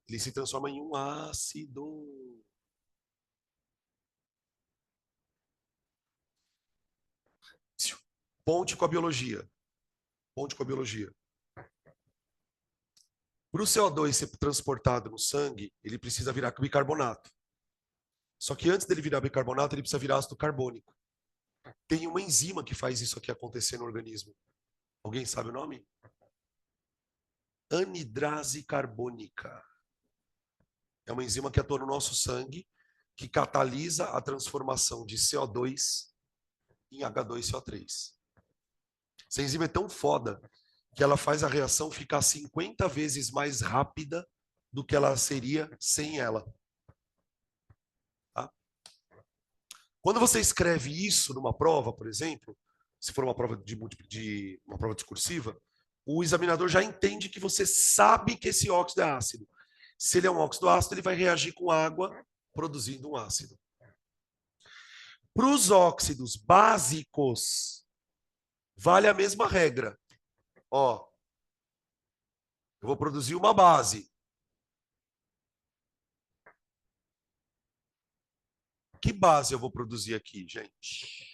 Speaker 1: Ele se transforma em um ácido. Ponte com a biologia. Ponte com a biologia. Para o CO2 ser transportado no sangue, ele precisa virar bicarbonato. Só que antes dele virar bicarbonato, ele precisa virar ácido carbônico. Tem uma enzima que faz isso aqui acontecer no organismo. Alguém sabe o nome? Anidrase carbônica. É uma enzima que atua no nosso sangue que catalisa a transformação de CO2 em H2CO3. Essa enzima é tão foda que ela faz a reação ficar 50 vezes mais rápida do que ela seria sem ela. Tá? Quando você escreve isso numa prova, por exemplo, se for uma prova uma prova discursiva, o examinador já entende que você sabe que esse óxido é ácido. Se ele é um óxido ácido, ele vai reagir com água, produzindo um ácido. Para os óxidos básicos, vale a mesma regra. Ó, eu vou produzir uma base. Que base eu vou produzir aqui, gente?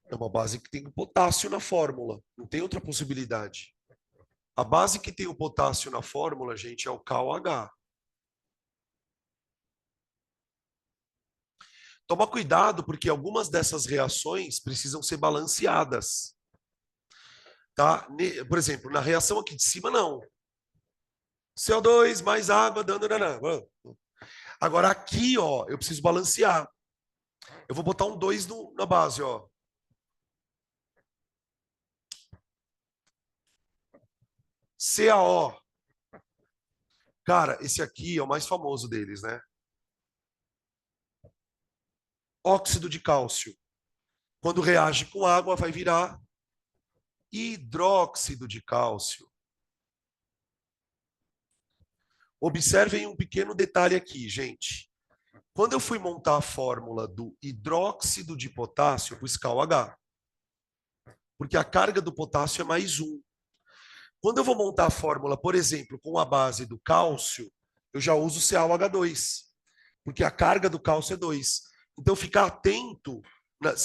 Speaker 1: É uma base que tem o potássio na fórmula. Não tem outra possibilidade. A base que tem o potássio na fórmula, gente, é o KOH. Toma cuidado, porque algumas dessas reações precisam ser balanceadas. Tá? Por exemplo, na reação aqui de cima, não. CO2 mais água dando... Agora aqui, ó, eu preciso balancear. Eu vou botar um 2 na base, ó. CaO. Cara, esse aqui é o mais famoso deles, né? Óxido de cálcio. Quando reage com água, vai virar hidróxido de cálcio. Observem um pequeno detalhe aqui, gente. Quando eu fui montar a fórmula do hidróxido de potássio, eu pus KOH. Porque a carga do potássio é mais 1. Quando eu vou montar a fórmula, por exemplo, com a base do cálcio, eu já uso CaOH2. Porque a carga do cálcio é 2. Então, ficar atento,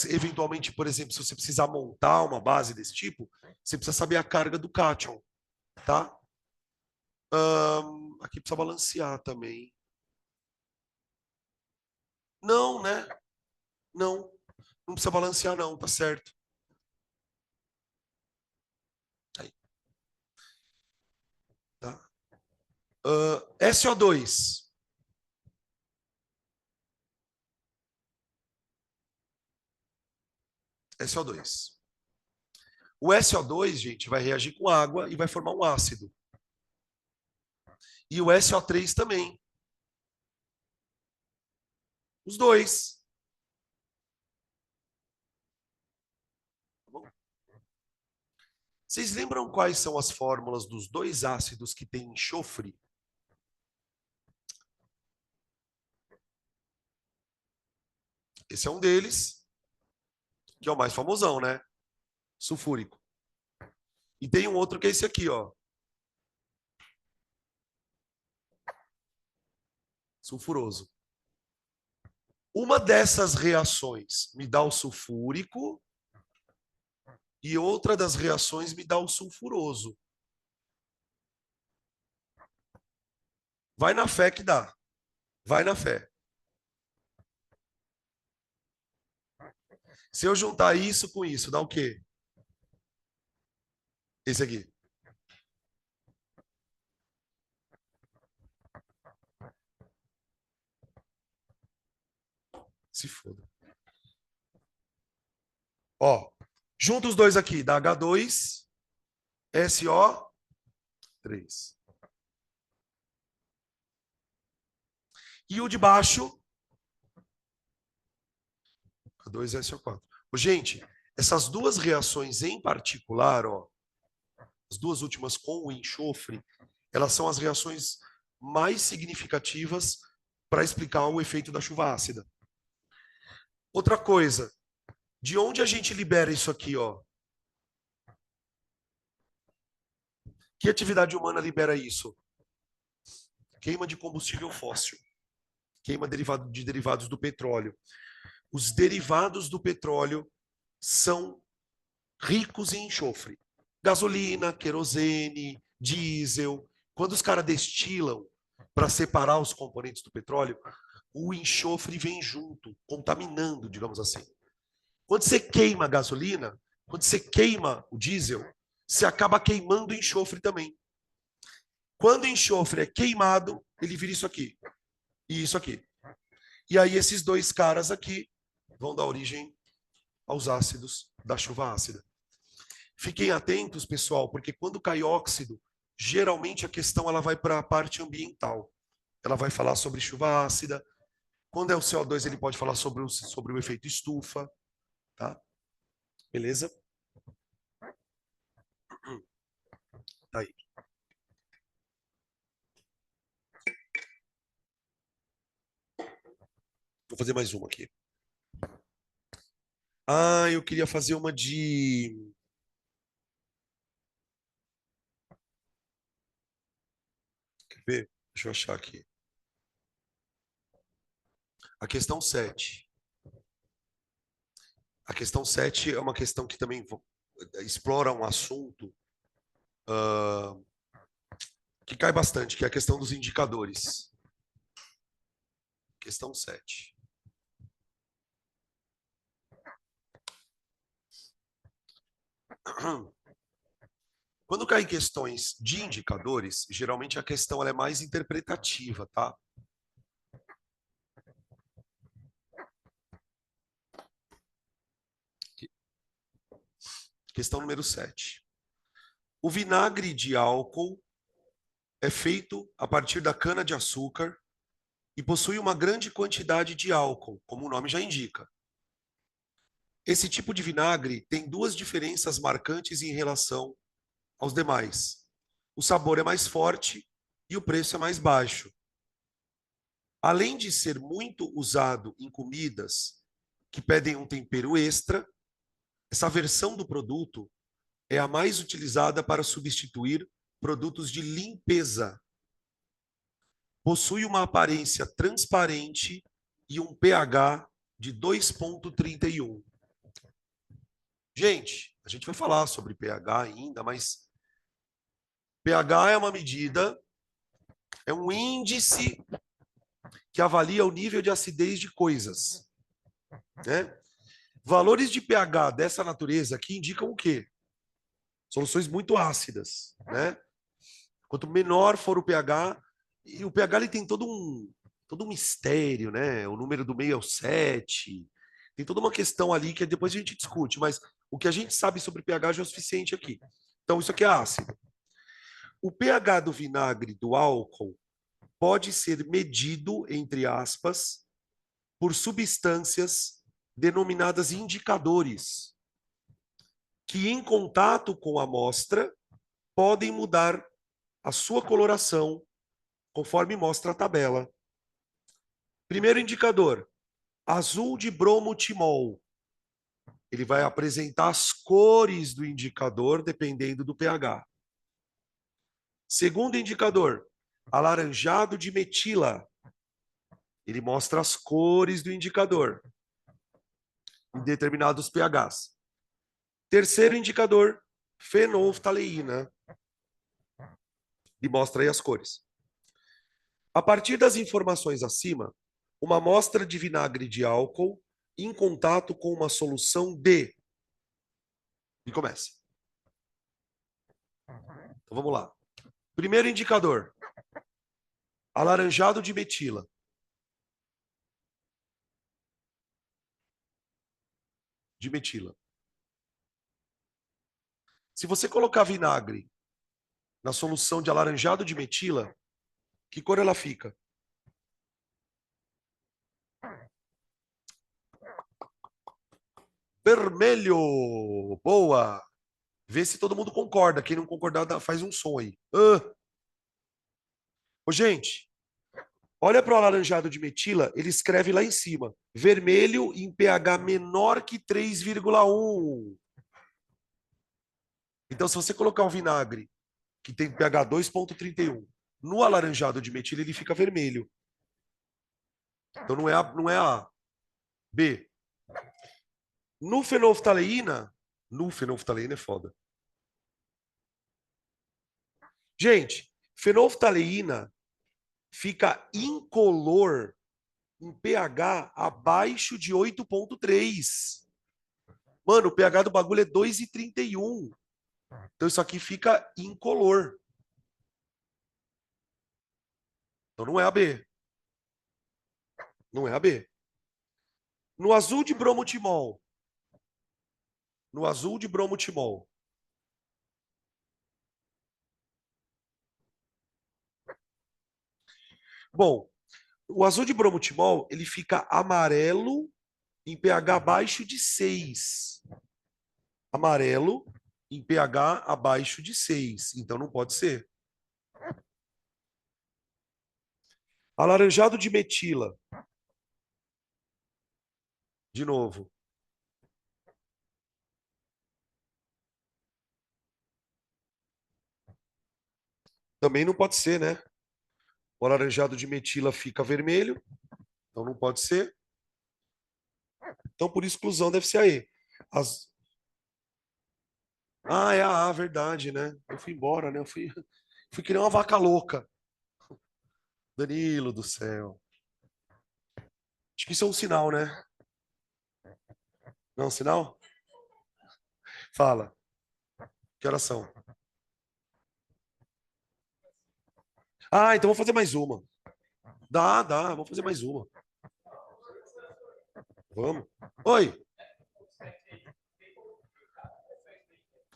Speaker 1: eventualmente, por exemplo, se você precisar montar uma base desse tipo, você precisa saber a carga do cátion, tá? Aqui precisa balancear também. Não, né? Não. Não precisa balancear, não, tá certo. Aí. Tá. SO2. SO2. O SO2, gente, vai reagir com água e vai formar um ácido. E o SO3 também. Os dois. Tá bom? Vocês lembram quais são as fórmulas dos dois ácidos que têm enxofre? Esse é um deles, que é o mais famosão, né? Sulfúrico. E tem um outro que é esse aqui, ó. Sulfuroso. Uma dessas reações me dá o sulfúrico e outra das reações me dá o sulfuroso. Vai na fé que dá. Vai na fé. Se eu juntar isso com isso, dá o quê? Esse aqui. Se foda. Ó, junta os dois aqui, dá H2SO3. E o de baixo, H2SO4. Gente, essas duas reações em particular, ó, as duas últimas com o enxofre, elas são as reações mais significativas para explicar o efeito da chuva ácida. Outra coisa, de onde a gente libera isso aqui, ó? Que atividade humana libera isso? Queima de combustível fóssil. Queima de derivados do petróleo. Os derivados do petróleo são ricos em enxofre. Gasolina, querosene, diesel. Quando os caras destilam para separar os componentes do petróleo, o enxofre vem junto, contaminando, digamos assim. Quando você queima a gasolina, quando você queima o diesel, você acaba queimando o enxofre também. Quando o enxofre é queimado, ele vira isso aqui e isso aqui. E aí esses dois caras aqui vão dar origem aos ácidos da chuva ácida. Fiquem atentos, pessoal, porque quando cai óxido, geralmente a questão ela vai para a parte ambiental. Ela vai falar sobre chuva ácida. Quando é o CO2, ele pode falar sobre o efeito estufa, tá? Beleza? Tá aí. Vou fazer mais uma aqui. Ah, eu queria fazer uma de... Quer ver? Deixa eu achar aqui. A questão 7. A questão 7 é uma questão que também explora um assunto que cai bastante, que é a questão dos indicadores. Questão 7. Quando cai em questões de indicadores, geralmente a questão ela é mais interpretativa, tá? Questão número 7. O vinagre de álcool é feito a partir da cana-de-açúcar e possui uma grande quantidade de álcool, como o nome já indica. Esse tipo de vinagre tem duas diferenças marcantes em relação aos demais. O sabor é mais forte e o preço é mais baixo. Além de ser muito usado em comidas que pedem um tempero extra, essa versão do produto é a mais utilizada para substituir produtos de limpeza. Possui uma aparência transparente e um pH de 2,31. Gente, a gente vai falar sobre pH ainda, mas pH é uma medida, é um índice que avalia o nível de acidez de coisas, né? Valores de pH dessa natureza aqui indicam o quê? Soluções muito ácidas, né? Quanto menor for o pH, e o pH ele tem todo um mistério, né? O número do meio é o 7. Tem toda uma questão ali que depois a gente discute, mas o que a gente sabe sobre pH já é o suficiente aqui. Então, isso aqui é ácido. O pH do vinagre do álcool pode ser medido, entre aspas, por substâncias denominadas indicadores, que em contato com a amostra podem mudar a sua coloração, conforme mostra a tabela. Primeiro indicador, azul de bromotimol. Ele vai apresentar as cores do indicador dependendo do pH. Segundo indicador, alaranjado de metila. Ele mostra as cores do indicador em determinados pHs. Terceiro indicador, fenolftaleína. Ele mostra aí as cores. A partir das informações acima, uma amostra de vinagre de álcool em contato com uma solução D. E começa. Então vamos lá. Primeiro indicador, alaranjado de metila. De metila. Se você colocar vinagre na solução de alaranjado de metila, que cor ela fica? Vermelho! Boa! Vê se todo mundo concorda. Quem não concordar, faz um som aí. Ô, gente, olha para o alaranjado de metila, ele escreve lá em cima. Vermelho em pH menor que 3,1. Então, se você colocar um vinagre que tem pH 2,31 no alaranjado de metila, ele fica vermelho. Então, não é A. B. No fenolftaleína é foda. Gente, fenolftaleína fica incolor em pH abaixo de 8,3. Mano, o pH do bagulho é 2,31. Então isso aqui fica incolor. Então não é a B. Não é a B. No azul de bromotimol. No azul de bromotimol. Bom, o azul de bromotimol, ele fica amarelo em pH abaixo de 6. Amarelo em pH abaixo de 6. Então não pode ser. Alaranjado de metila. De novo. Também não pode ser, né? O alaranjado de metila fica vermelho. Então não pode ser. Então por exclusão deve ser a E. As... Ah, é a A, verdade, né? Eu fui embora, né? Fui que nem uma vaca louca. Danilo do céu. Acho que isso é um sinal, né? Não é um sinal? Fala. Que horas são? Ah, então vou fazer mais uma. Dá, vamos fazer mais uma. Vamos. Oi,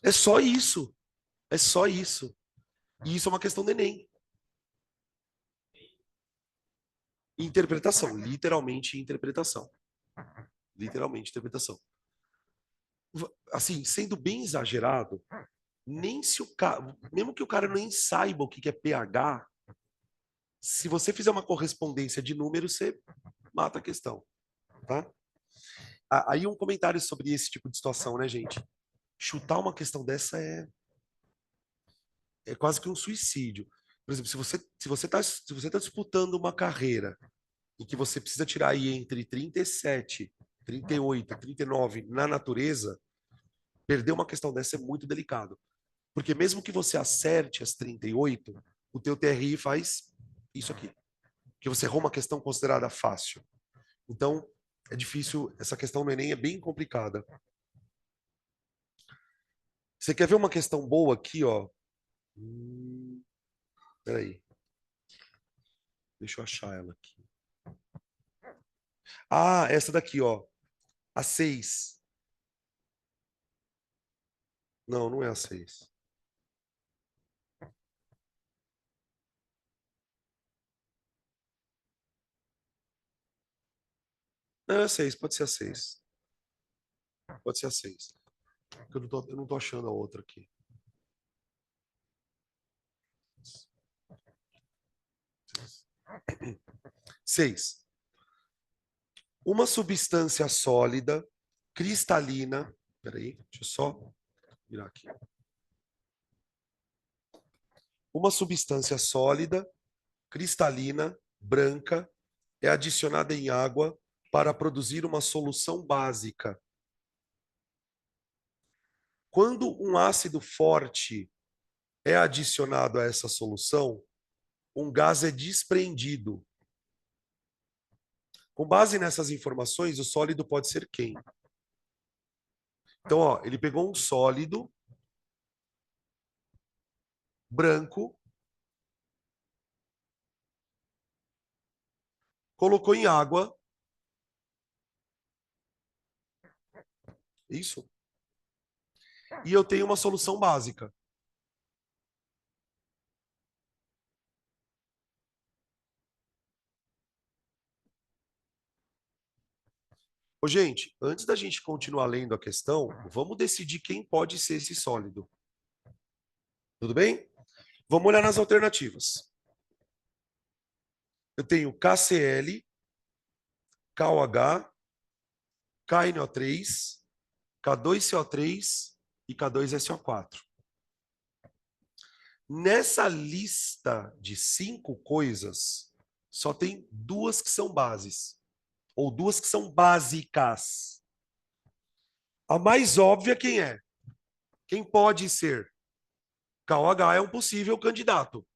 Speaker 1: é só isso. É só isso. E isso é uma questão do Enem. Interpretação, literalmente interpretação. Literalmente interpretação. Assim, sendo bem exagerado, nem se o cara, mesmo que o cara nem saiba o que é pH, se você fizer uma correspondência de números, você mata a questão, tá? Aí um comentário sobre esse tipo de situação, né, gente? Chutar uma questão dessa é quase que um suicídio. Por exemplo, se você tá disputando uma carreira em que você precisa tirar aí entre 37, 38, 39 na natureza, perder uma questão dessa é muito delicado. Porque mesmo que você acerte as 38, o teu TRI faz isso aqui. Que você errou uma questão considerada fácil. Então, é difícil, essa questão no Enem é bem complicada. Você quer ver uma questão boa aqui, ó? Peraí, deixa eu achar ela aqui. Ah, essa daqui, ó. A 6. Não, não é a 6. Não, é a 6, pode ser a 6. Pode ser a 6. Eu não tô achando a outra aqui. 6. Uma substância sólida, cristalina. Peraí, deixa eu só virar aqui. Uma substância sólida, cristalina, branca, é adicionada em água para produzir uma solução básica. Quando um ácido forte é adicionado a essa solução, um gás é desprendido. Com base nessas informações, o sólido pode ser quem? Então, ó, ele pegou um sólido branco, colocou em água, isso, e eu tenho uma solução básica. Ô, gente, antes da gente continuar lendo a questão, vamos decidir quem pode ser esse sólido. Tudo bem? Vamos olhar nas alternativas. Eu tenho KCl, KOH, KNO3, K2CO3 e K2SO4. Nessa lista de 5 coisas, só tem 2 que são bases, ou 2 que são básicas. A mais óbvia quem é? Quem pode ser? KOH é um possível candidato.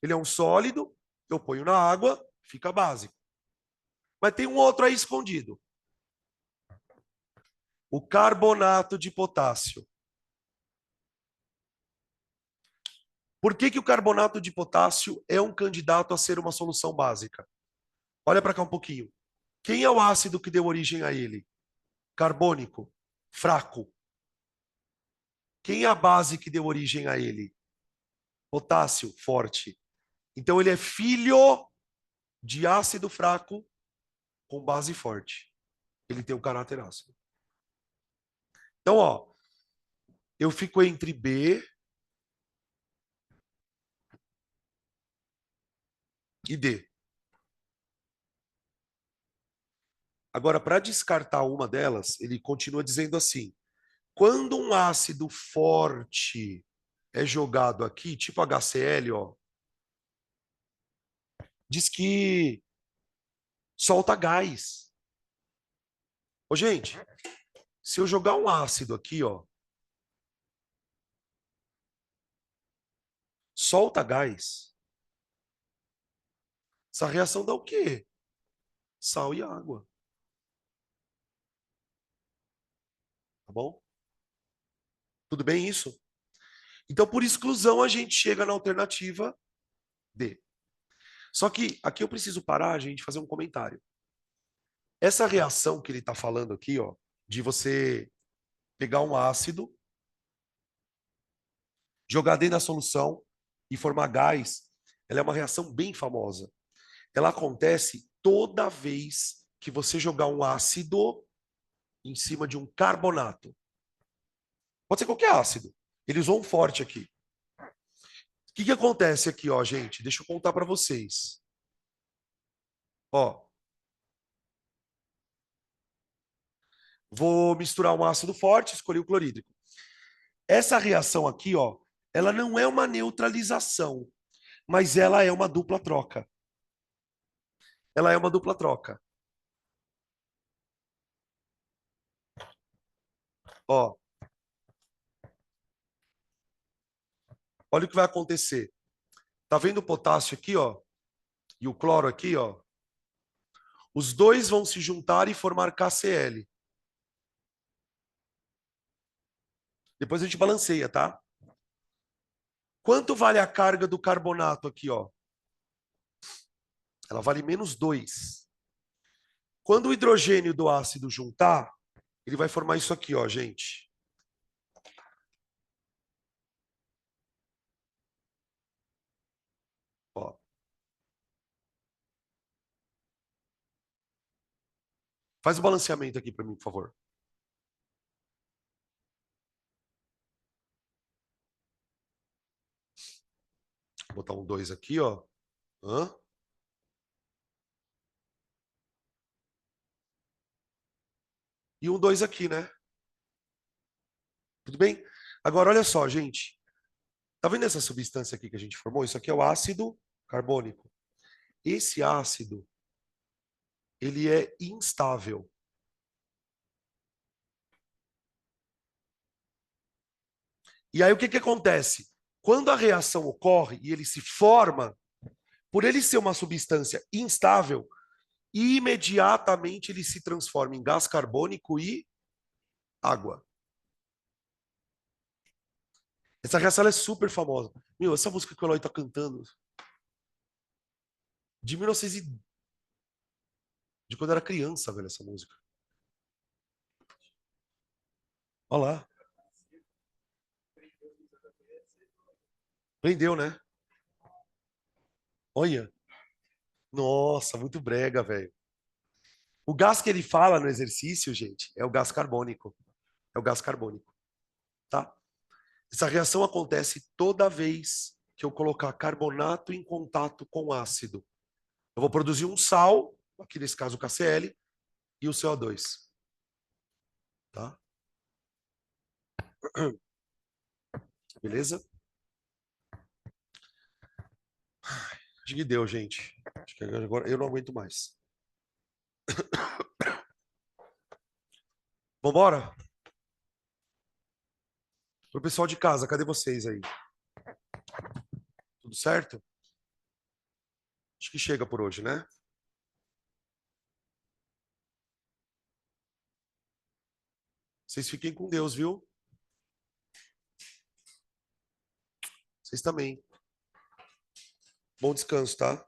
Speaker 1: Ele é um sólido, eu ponho na água, fica básico. Mas tem um outro aí escondido. O carbonato de potássio. Por que que o carbonato de potássio é um candidato a ser uma solução básica? Olha para cá um pouquinho. Quem é o ácido que deu origem a ele? Carbônico, fraco. Quem é a base que deu origem a ele? Potássio, forte. Então ele é filho de ácido fraco com base forte. Ele tem um caráter ácido. Então, ó, eu fico entre B e D. Agora, para descartar uma delas, ele continua dizendo assim: quando um ácido forte é jogado aqui, tipo HCl, ó, diz que solta gás. Ô, gente, se eu jogar um ácido aqui, ó, solta gás. Essa reação dá o quê? Sal e água, tá bom? Tudo bem isso? Então, por exclusão, a gente chega na alternativa D. Só que aqui eu preciso parar, gente, e fazer um comentário. Essa reação que ele está falando aqui, ó, de você pegar um ácido, jogar dentro da solução e formar gás, ela é uma reação bem famosa. Ela acontece toda vez que você jogar um ácido em cima de um carbonato. Pode ser qualquer ácido. Ele usou um forte aqui. O que que acontece aqui, ó, gente? Deixa eu contar para vocês. Ó, vou misturar um ácido forte, escolhi o clorídrico. Essa reação aqui, ó, ela não é uma neutralização, mas ela é uma dupla troca. Ela é uma dupla troca. Ó, olha o que vai acontecer. Tá vendo o potássio aqui, ó, e o cloro aqui, ó? Os dois vão se juntar e formar KCl. Depois a gente balanceia, tá? Quanto vale a carga do carbonato aqui, ó? Ela vale -2. Quando o hidrogênio do ácido juntar, ele vai formar isso aqui, ó, gente. Ó. Faz o balanceamento aqui para mim, por favor. Vou botar um 2 aqui, ó. Hã? E um 2 aqui, né? Tudo bem? Agora, olha só, gente. Tá vendo essa substância aqui que a gente formou? Isso aqui é o ácido carbônico. Esse ácido, ele é instável. E aí o que que acontece? Quando a reação ocorre e ele se forma, por ele ser uma substância instável, imediatamente ele se transforma em gás carbônico e água. Essa reação é super famosa. Meu, essa música que o Eloy tá cantando, de 1900 de quando eu era criança, velho, essa música. Olha lá. Prendeu, né? Olha. Nossa, muito brega, velho. O gás que ele fala no exercício, gente, é o gás carbônico. É o gás carbônico, tá? Essa reação acontece toda vez que eu colocar carbonato em contato com ácido. Eu vou produzir um sal, aqui nesse caso o KCl, e o CO2, tá? Beleza? Acho que deu, gente. Acho que agora eu não aguento mais. Vambora? Pro pessoal de casa, cadê vocês aí? Tudo certo? Acho que chega por hoje, né? Vocês fiquem com Deus, viu? Vocês também. Bom descanso, tá?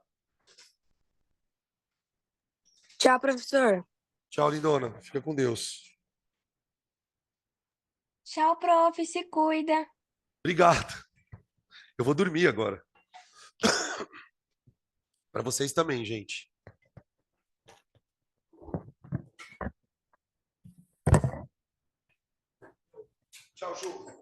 Speaker 2: Tchau, professor.
Speaker 1: Tchau, lindona. Fica com Deus.
Speaker 2: Tchau, prof. Se cuida.
Speaker 1: Obrigado. Eu vou dormir agora. Para vocês também, gente. Tchau, Ju.